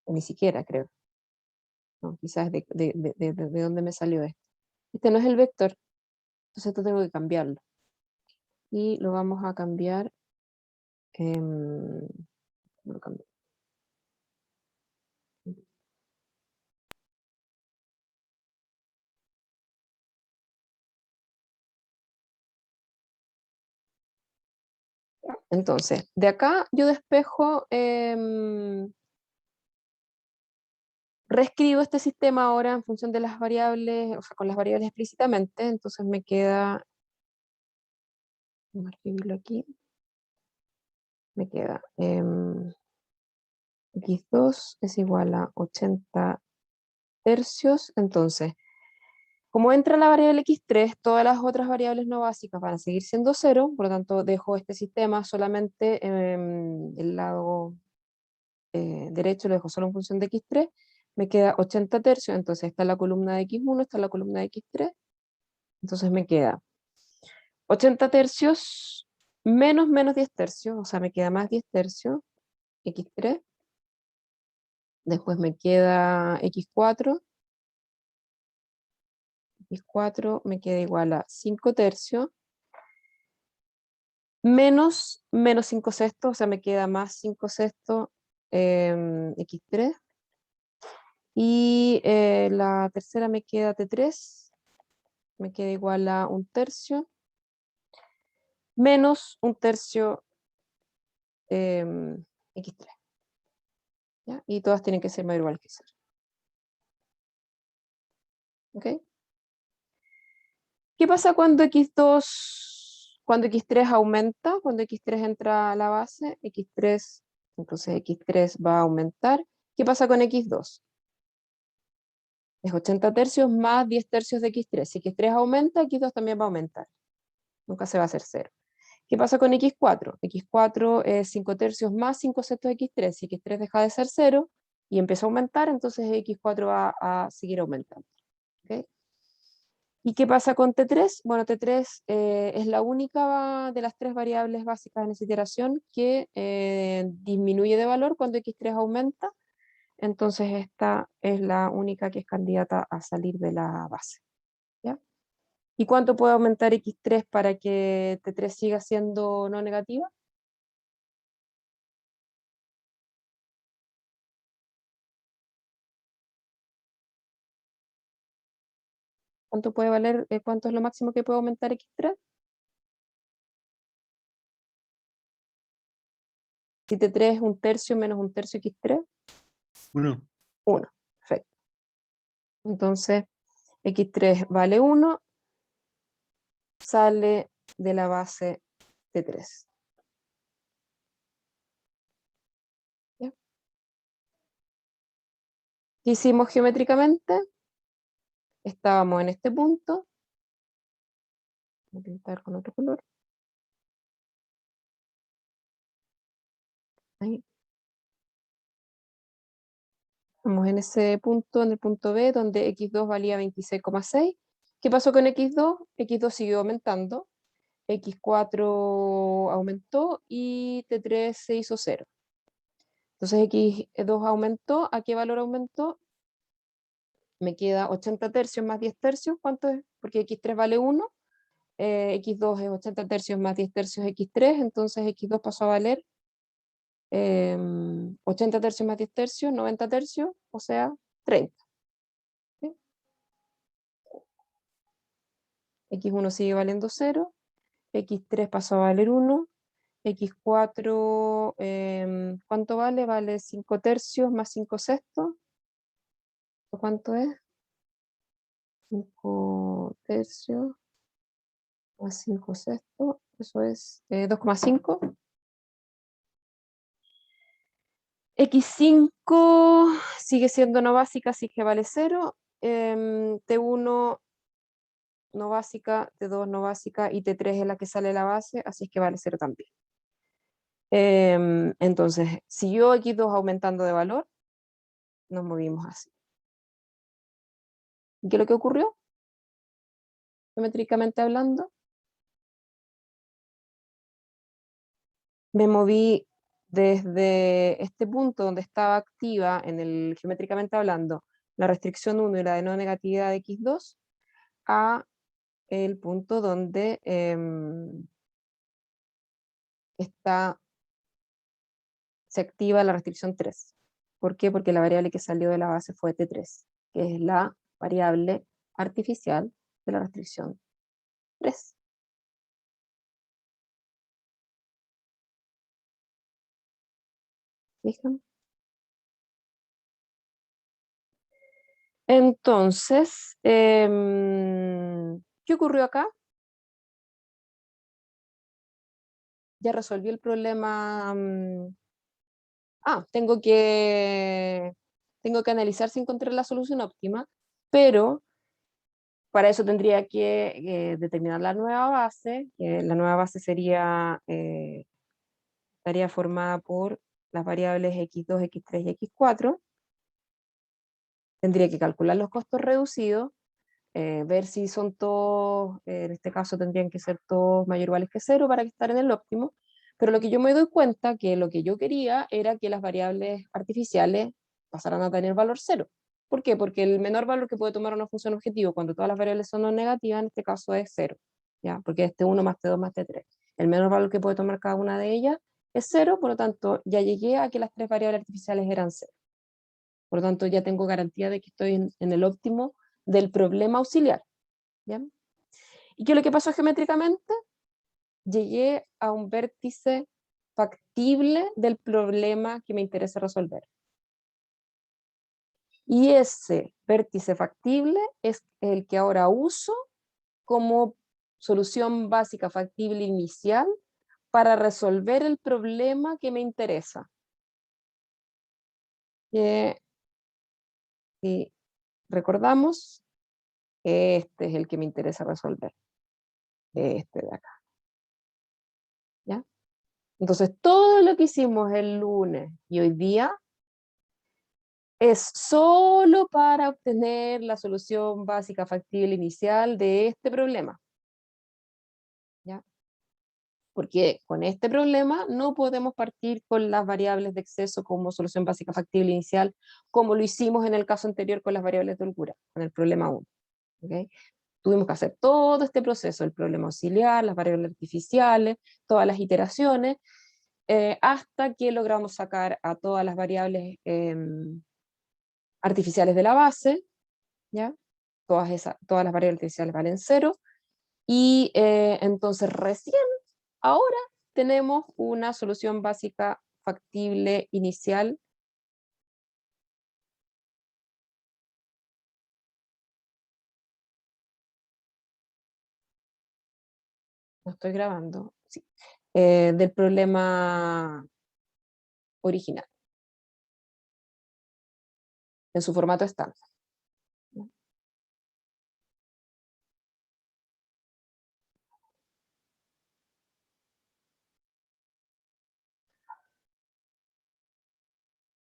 ni siquiera creo. No, quizás de dónde me salió esto. Este no es el vector, entonces esto tengo que cambiarlo. Y lo vamos a cambiar. Lo cambio. Entonces, de acá yo despejo, reescribo este sistema ahora en función de las variables, o sea, con las variables explícitamente, entonces me queda, vamos a escribirlo aquí, me queda x2 es igual a 80 tercios, entonces, como entra la variable x3, todas las otras variables no básicas van a seguir siendo 0, por lo tanto dejo este sistema solamente el lado derecho, lo dejo solo en función de x3, me queda 80 tercios, entonces está la columna de x1, está la columna de x3, entonces me queda 80 tercios menos 10 tercios, o sea, me queda más 10 tercios, x3, después me queda x4 me queda igual a 5 tercios, menos 5 sextos, o sea, me queda más 5 sextos x3, y la tercera me queda t3, me queda igual a 1 tercio, menos 1 tercio x3, ¿ya? Y todas tienen que ser mayor o igual que 0. ¿Ok? ¿Qué pasa cuando x3 aumenta? Cuando x3 entra a la base, x3, entonces x3 va a aumentar. ¿Qué pasa con x2? Es 80 tercios más 10 tercios de x3. Si x3 aumenta, x2 también va a aumentar. Nunca se va a hacer 0. ¿Qué pasa con x4? x4 es 5 tercios más 5 sextos de x3. Si x3 deja de ser 0 y empieza a aumentar, entonces x4 va a seguir aumentando. ¿Okay? ¿Y qué pasa con T3? Bueno, T3 es la única de las tres variables básicas en esa iteración que disminuye de valor cuando x3 aumenta. Entonces esta es la única que es candidata a salir de la base. ¿Ya? ¿Y cuánto puede aumentar x3 para que T3 siga siendo no negativa? ¿Cuánto puede valer, cuánto es lo máximo que puede aumentar x3? Si T3 es 1/3 menos 1/3 X3, 1. 1. Perfecto. Entonces, X3 vale 1, sale de la base T3. ¿Ya? ¿Qué hicimos geométricamente? Estábamos en este punto. Voy a pintar con otro color. Ahí. Estamos en ese punto, en el punto B, donde X2 valía 26,6. ¿Qué pasó con X2? X2 siguió aumentando. X4 aumentó y T3 se hizo 0. Entonces X2 aumentó. ¿A qué valor aumentó? Me queda 80 tercios más 10 tercios. ¿Cuánto es? Porque X3 vale 1. X2 es 80 tercios más 10 tercios X3. Entonces X2 pasó a valer 80 tercios más 10 tercios, 90 tercios, o sea, 30. ¿Sí? X1 sigue valiendo 0. X3 pasó a valer 1. X4, ¿cuánto vale? Vale 5 tercios más 5 sextos. ¿Cuánto es? 5 tercios más 5 sextos. Eso es 2,5. X5 sigue siendo no básica, así que vale 0. T1 no básica, T2 no básica y T3 es la que sale de la base, así que vale 0 también. Entonces, siguió X2 aumentando de valor, nos movimos así. ¿Y qué es lo que ocurrió? Geométricamente hablando, me moví desde este punto donde estaba activa en el geométricamente hablando la restricción 1 y la de no negatividad de X2 a el punto donde se activa la restricción 3. ¿Por qué? Porque la variable que salió de la base fue T3, que es la variable artificial de la restricción 3. ¿Fijan? Entonces, ¿qué ocurrió acá? Ya resolví el problema. Tengo que analizar si encontré la solución óptima, pero para eso tendría que determinar la nueva base, que la nueva base estaría formada por las variables x2, x3 y x4. Tendría que calcular los costos reducidos, ver si son todos, en este caso tendrían que ser todos mayor o iguales que 0 para estar en el óptimo, pero lo que yo me doy cuenta que lo que yo quería era que las variables artificiales pasaran a tener valor 0. ¿Por qué? Porque el menor valor que puede tomar una función objetivo cuando todas las variables son no negativas, en este caso es 0, ¿ya? Porque es T1 más T2 más T3. El menor valor que puede tomar cada una de ellas es 0, por lo tanto ya llegué a que las tres variables artificiales eran 0. Por lo tanto ya tengo garantía de que estoy en el óptimo del problema auxiliar. ¿Ya? ¿Y qué es lo que pasó geométricamente? Llegué a un vértice factible del problema que me interesa resolver. Y ese vértice factible es el que ahora uso como solución básica factible inicial para resolver el problema que me interesa. Si recordamos, este es el que me interesa resolver. Este de acá. ¿Ya? Entonces, todo lo que hicimos el lunes y hoy día es solo para obtener la solución básica factible inicial de este problema. ¿Ya? Porque con este problema no podemos partir con las variables de exceso como solución básica factible inicial, como lo hicimos en el caso anterior con las variables de holgura, con el problema 1. ¿Okay? Tuvimos que hacer todo este proceso, el problema auxiliar, las variables artificiales, todas las iteraciones, hasta que logramos sacar a todas las variables artificiales de la base, ¿ya? Todas las variables artificiales valen 0, y entonces recién ahora tenemos una solución básica factible inicial. No estoy grabando, sí. Del problema original, en su formato estándar.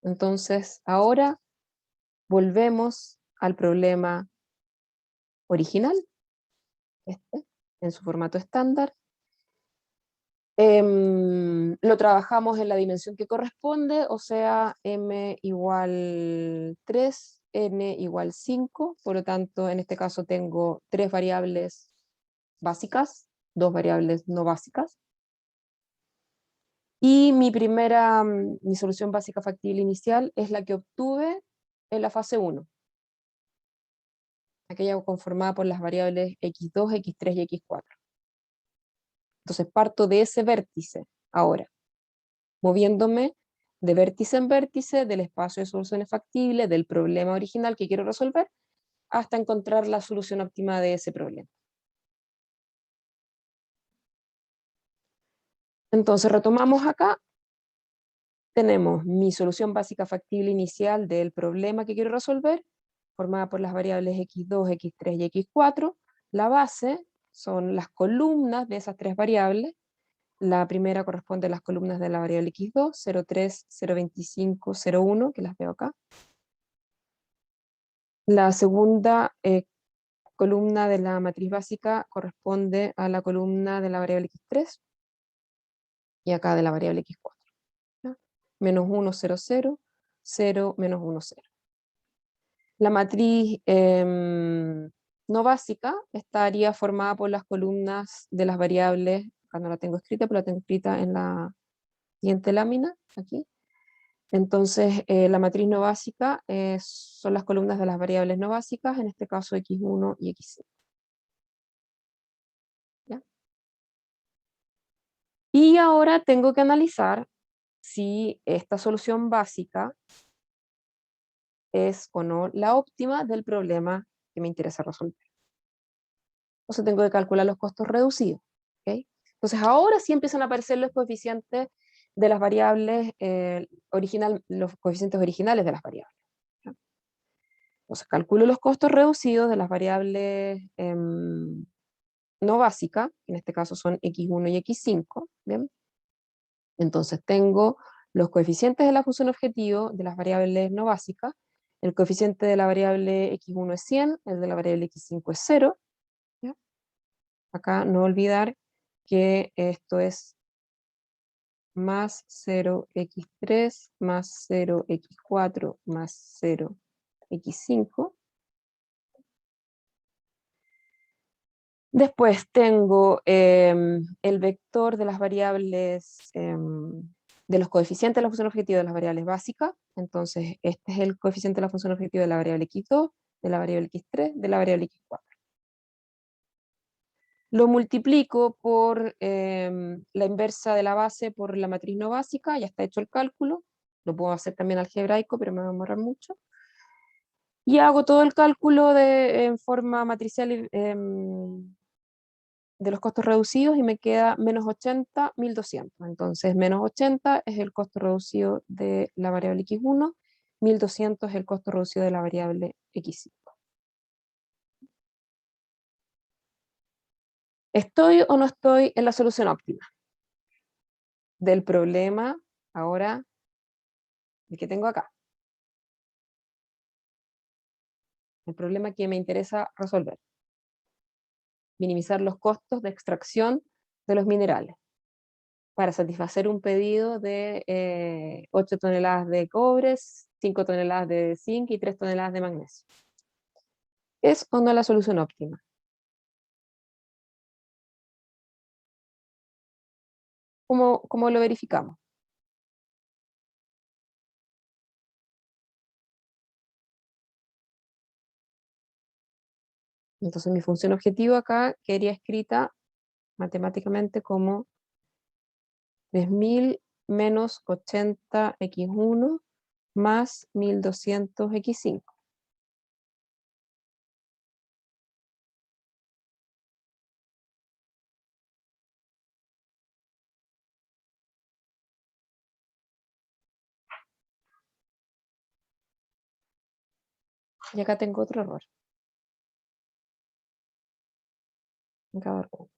Entonces, ahora volvemos al problema original, en su formato estándar. Lo trabajamos en la dimensión que corresponde, o sea, m igual 3, n igual 5, por lo tanto, en este caso tengo 3 variables básicas, 2 variables no básicas. Y mi solución básica factible inicial es la que obtuve en la fase 1. Aquella conformada por las variables x2, x3 y x4. Entonces parto de ese vértice ahora, moviéndome de vértice en vértice del espacio de soluciones factibles, del problema original que quiero resolver, hasta encontrar la solución óptima de ese problema. Entonces retomamos acá. Tenemos mi solución básica factible inicial del problema que quiero resolver, formada por las variables x2, x3 y x4. La base son las columnas de esas 3 variables. La primera corresponde a las columnas de la variable x2, 0,3, 0,25, 0,1, que las veo acá. La segunda columna de la matriz básica corresponde a la columna de la variable x3, y acá de la variable x4. ¿Ya? Menos 1, 0, 0, 0, menos 1, 0. La matriz no básica estaría formada por las columnas de las variables, acá no la tengo escrita, pero la tengo escrita en la siguiente lámina, aquí. Entonces, la matriz no básica son las columnas de las variables no básicas, en este caso x1 y x5. ¿Ya? Y ahora tengo que analizar si esta solución básica es o no la óptima del problema que me interesa resolver. Entonces tengo que calcular los costos reducidos. ¿Okay? Entonces ahora sí empiezan a aparecer los coeficientes de las variables los coeficientes originales de las variables. ¿Ya? Entonces calculo los costos reducidos de las variables no básicas, en este caso son x1 y x5. ¿Bien? Entonces tengo los coeficientes de la función objetivo de las variables no básicas. El coeficiente de la variable x1 es 100, el de la variable x5 es 0. ¿Ya? Acá no olvidar que esto es más 0x3 más 0x4 más 0x5. Después tengo el vector de las variables, de los coeficientes de la función objetiva de las variables básicas. Entonces, este es el coeficiente de la función objetiva de la variable x2, de la variable x3, de la variable x4. Lo multiplico por la inversa de la base por la matriz no básica, ya está hecho el cálculo. Lo puedo hacer también algebraico, pero me va a demorar mucho. Y hago todo el cálculo en forma matricial de los costos reducidos y me queda menos 80, 1200. Entonces, menos 80 es el costo reducido de la variable x1, 1200 es el costo reducido de la variable x5. ¿Estoy o no estoy en la solución óptima del problema ahora el que tengo acá? El problema que me interesa resolver. Minimizar los costos de extracción de los minerales para satisfacer un pedido de 8 toneladas de cobre, 5 toneladas de zinc y 3 toneladas de magnesio. ¿Es o no la solución óptima? ¿Cómo lo verificamos? Entonces mi función objetivo acá quedaría escrita matemáticamente como 3000 menos 80x1 más 1200x5. Y acá tengo otro error. Me acabo de dar cuenta.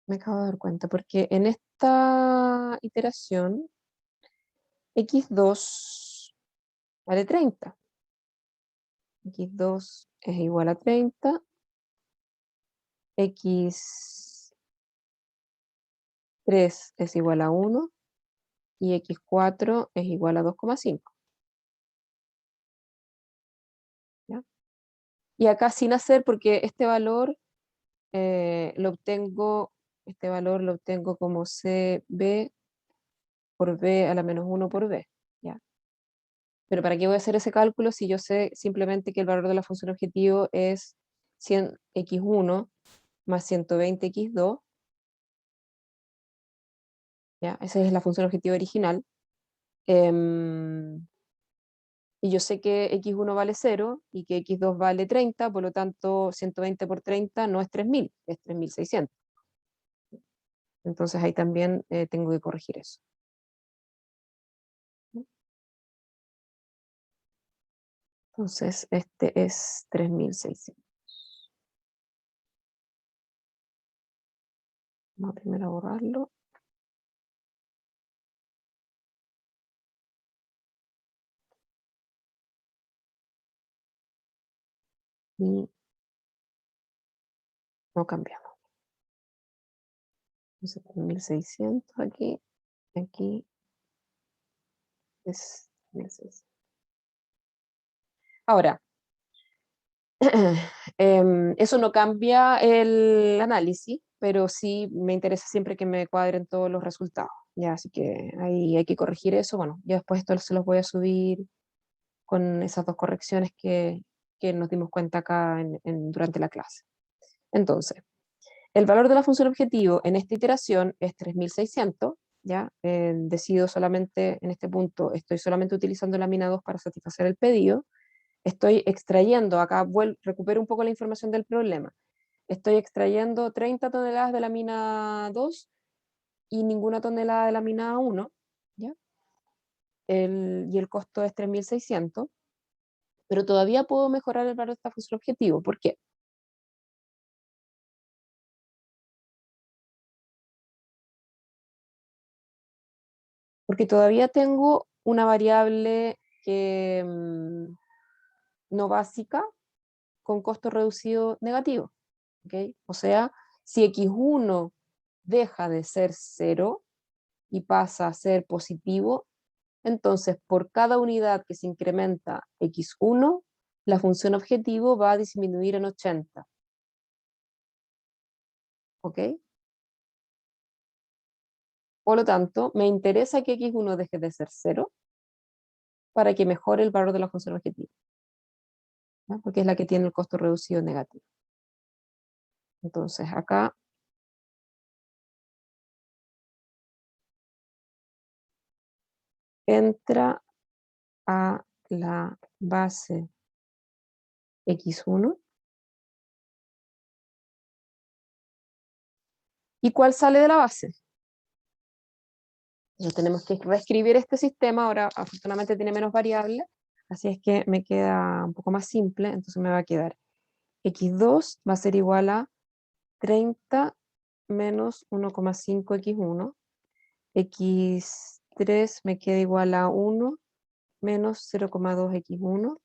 Me acabo de dar cuenta, porque en esta iteración x2 vale 30. x2 es igual a 30, x3 es igual a 1 y x4 es igual a 2,5. ¿Ya? Y acá sin hacer, porque este valor este valor lo obtengo como CB por B a la menos 1 por B. ¿Ya? Pero ¿para qué voy a hacer ese cálculo si yo sé simplemente que el valor de la función objetivo es 100x1 más 120x2? ¿Ya? Esa es la función objetivo original. Y yo sé que x1 vale 0 y que x2 vale 30, por lo tanto 120 por 30 no es 3000, es 3600. Entonces ahí también tengo que corregir eso. Entonces este es 3600. Vamos a primero a borrarlo. Y no cambiamos. Entonces 3600 aquí, aquí es 1600. Ahora, eso no cambia el análisis, pero sí me interesa siempre que me cuadren todos los resultados. Ya, así que ahí hay que corregir eso. Bueno, ya después esto se los voy a subir con esas dos correcciones que nos dimos cuenta acá durante la clase. Entonces, el valor de la función objetivo en esta iteración es 3600. ¿Ya? Decido solamente, en este punto, estoy solamente utilizando la mina 2 para satisfacer el pedido. Estoy extrayendo, acá recupero un poco la información del problema. Estoy extrayendo 30 toneladas de la mina 2 y ninguna tonelada de la mina 1, ¿ya? Y el costo es 3600, pero todavía puedo mejorar el valor de esta función objetivo. ¿Por qué? Porque todavía tengo una variable que, no básica con costo reducido negativo. ¿Okay? O sea, si x1 deja de ser 0 y pasa a ser positivo, entonces por cada unidad que se incrementa x1, la función objetivo va a disminuir en 80. ¿Ok? Por lo tanto, me interesa que x1 deje de ser 0 para que mejore el valor de la función objetivo, ¿ya? Porque es la que tiene el costo reducido negativo. Entonces acá entra a la base x1. ¿Y cuál sale de la base? Entonces tenemos que reescribir este sistema. Ahora afortunadamente tiene menos variables, así es que me queda un poco más simple. Entonces me va a quedar x2 va a ser igual a 30 menos 1,5 x1. x3 me queda igual a 1 menos 0,2 x1.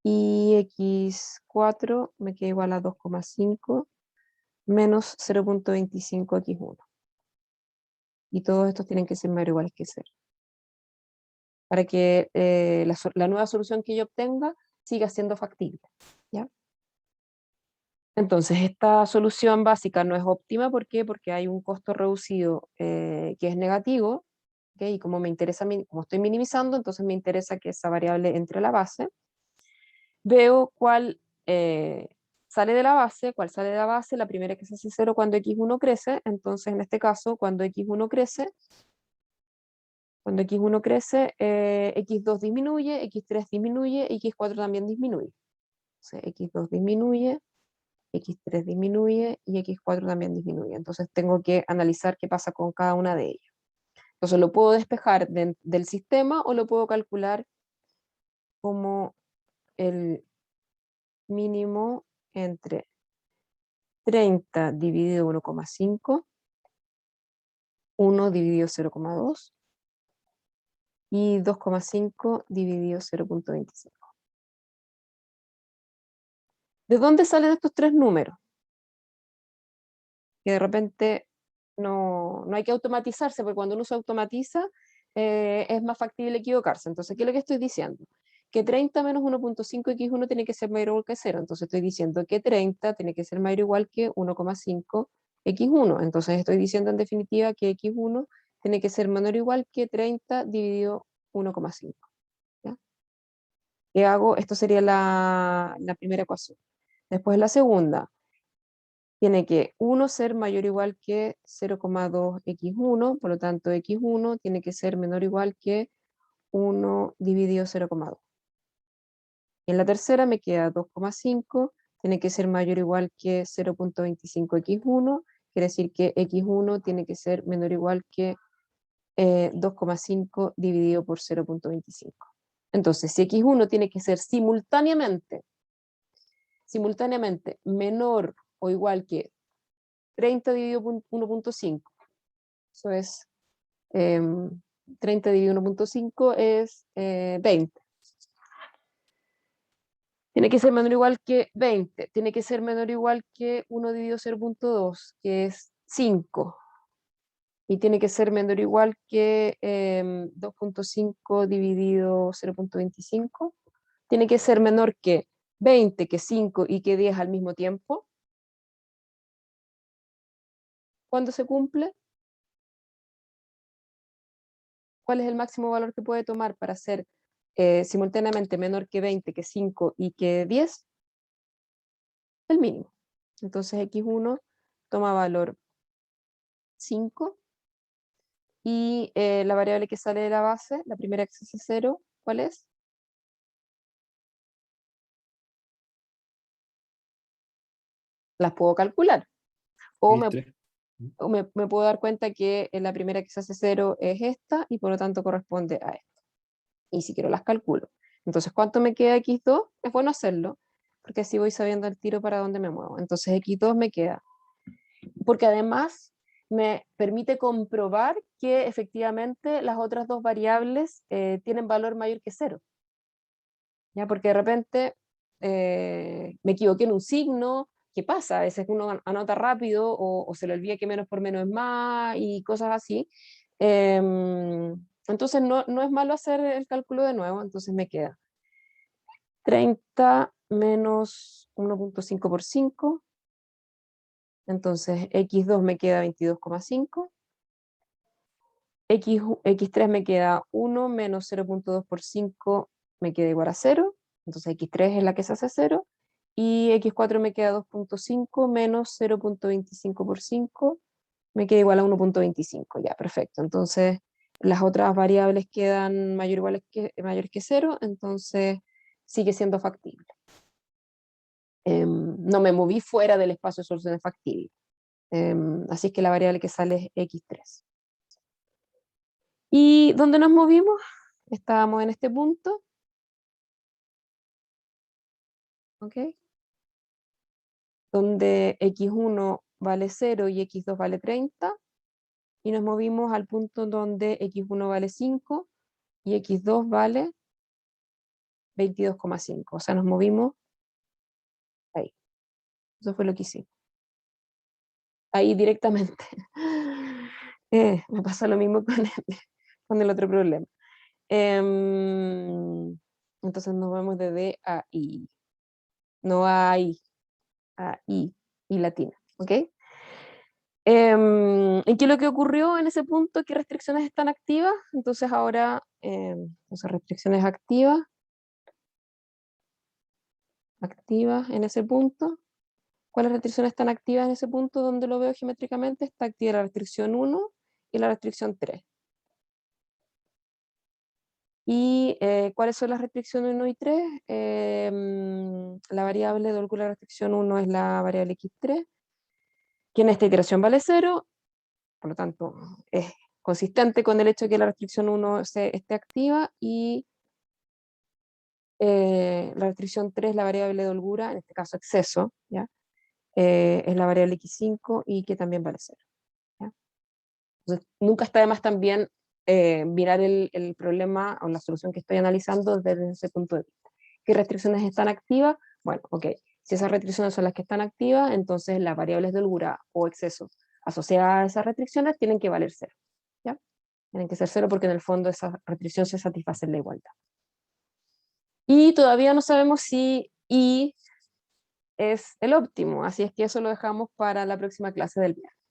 Y x4 me queda igual a 2,5 menos 0,25 x1. Y todos estos tienen que ser mayor o iguales que 0. Para que la nueva solución que yo obtenga siga siendo factible. ¿Ya? Entonces, esta solución básica no es óptima. ¿Por qué? Porque hay un costo reducido que es negativo, ¿ok? Y como me interesa, como estoy minimizando, entonces me interesa que esa variable entre a la base. Veo cuál sale de la base, cuál sale de la base, la primera que se hace 0 cuando x1 crece, entonces en este caso, cuando x1 crece, x2 disminuye, x3 disminuye, x4 también disminuye. Entonces, x2 disminuye, x3 disminuye y x4 también disminuye. Entonces tengo que analizar qué pasa con cada una de ellas. Entonces lo puedo despejar del sistema o lo puedo calcular como el mínimo entre 30 dividido 1,5, 1 dividido 0,2 y 2,5 dividido 0,25. ¿De dónde salen estos tres números? Que de repente no hay que automatizarse, porque cuando uno se automatiza es más factible equivocarse. Entonces, ¿qué es lo que estoy diciendo? Que 30 menos 1,5x1 tiene que ser mayor o igual que 0. Entonces estoy diciendo que 30 tiene que ser mayor o igual que 1,5x1. Entonces estoy diciendo en definitiva que x1 tiene que ser menor o igual que 30 dividido 1,5. ¿Ya? ¿Qué hago? Esto sería la primera ecuación. Después la segunda. Tiene que 1 ser mayor o igual que 0,2x1, por lo tanto x1 tiene que ser menor o igual que 1 dividido 0,2. Y en la tercera me queda 2,5, tiene que ser mayor o igual que 0,25x1, quiere decir que x1 tiene que ser menor o igual que 2,5 dividido por 0,25. Entonces, si x1 tiene que ser simultáneamente menor o igual que 30 dividido por 1,5, eso es 30 dividido 1,5 es 20. Tiene que ser menor o igual que 20. Tiene que ser menor o igual que 1 dividido 0,2, que es 5. Y tiene que ser menor o igual que 2,5 dividido 0,25. Tiene que ser menor que 20, que 5 y que 10 al mismo tiempo. ¿Cuándo se cumple? ¿Cuál es el máximo valor que puede tomar para ser simultáneamente menor que 20, que 5 y que 10? El mínimo. Entonces x1 toma valor 5 y la variable que sale de la base, la primera que se hace 0, ¿cuál es? Las puedo calcular. O me, X3. me puedo dar cuenta que la primera que se hace 0 es esta y por lo tanto corresponde a esta. Y si quiero las calculo. Entonces, ¿cuánto me queda x2? Es bueno hacerlo, porque así voy sabiendo el tiro para dónde me muevo. Entonces x2 me queda. Porque además me permite comprobar que efectivamente las otras dos variables tienen valor mayor que 0. ¿Ya? Porque de repente me equivoqué en un signo, ¿qué pasa? A veces uno anota rápido o se le olvida que menos por menos es más y cosas así. Entonces no es malo hacer el cálculo de nuevo, entonces me queda 30 menos 1,5 por 5, entonces x2 me queda 22,5, x3 me queda 1 menos 0,2 por 5 me queda igual a 0, entonces x3 es la que se hace 0, y x4 me queda 2,5 menos 0,25 por 5 me queda igual a 1,25, ya, perfecto. Entonces las otras variables quedan mayores que 0, entonces sigue siendo factible. No me moví fuera del espacio de soluciones factibles. Así es que la variable que sale es x3. ¿Y dónde nos movimos? Estábamos en este punto. ¿Ok? Donde x1 vale 0 y x2 vale 30. Y nos movimos al punto donde x1 vale 5 y x2 vale 22,5. O sea, nos movimos ahí. Eso fue lo que hicimos. Ahí directamente. Me pasa lo mismo con el otro problema. Entonces nos vemos de D a I. No a I, a I latina. ¿Ok? ¿En qué es lo que ocurrió en ese punto? ¿Qué restricciones están activas? Entonces ahora, entonces restricciones activas en ese punto. ¿Cuáles restricciones están activas en ese punto donde lo veo geométricamente? Está activa la restricción 1 y la restricción 3. ¿Y cuáles son las restricciones 1 y 3? La variable de holgura de la restricción 1 es la variable x3, que en esta iteración vale 0, por lo tanto es consistente con el hecho de que la restricción 1 esté activa, y la restricción 3, la variable de holgura, en este caso exceso, ¿ya? Es la variable x5 y que también vale 0. ¿Ya? Entonces, nunca está de más también mirar el problema o la solución que estoy analizando desde ese punto de vista. ¿Qué restricciones están activas? Bueno, ok, si esas restricciones son las que están activas, entonces las variables de holgura o exceso asociadas a esas restricciones tienen que valer 0. ¿Ya? Tienen que ser 0 porque en el fondo esa restricción se satisface en la igualdad. Y todavía no sabemos si I es el óptimo, así es que eso lo dejamos para la próxima clase del viernes.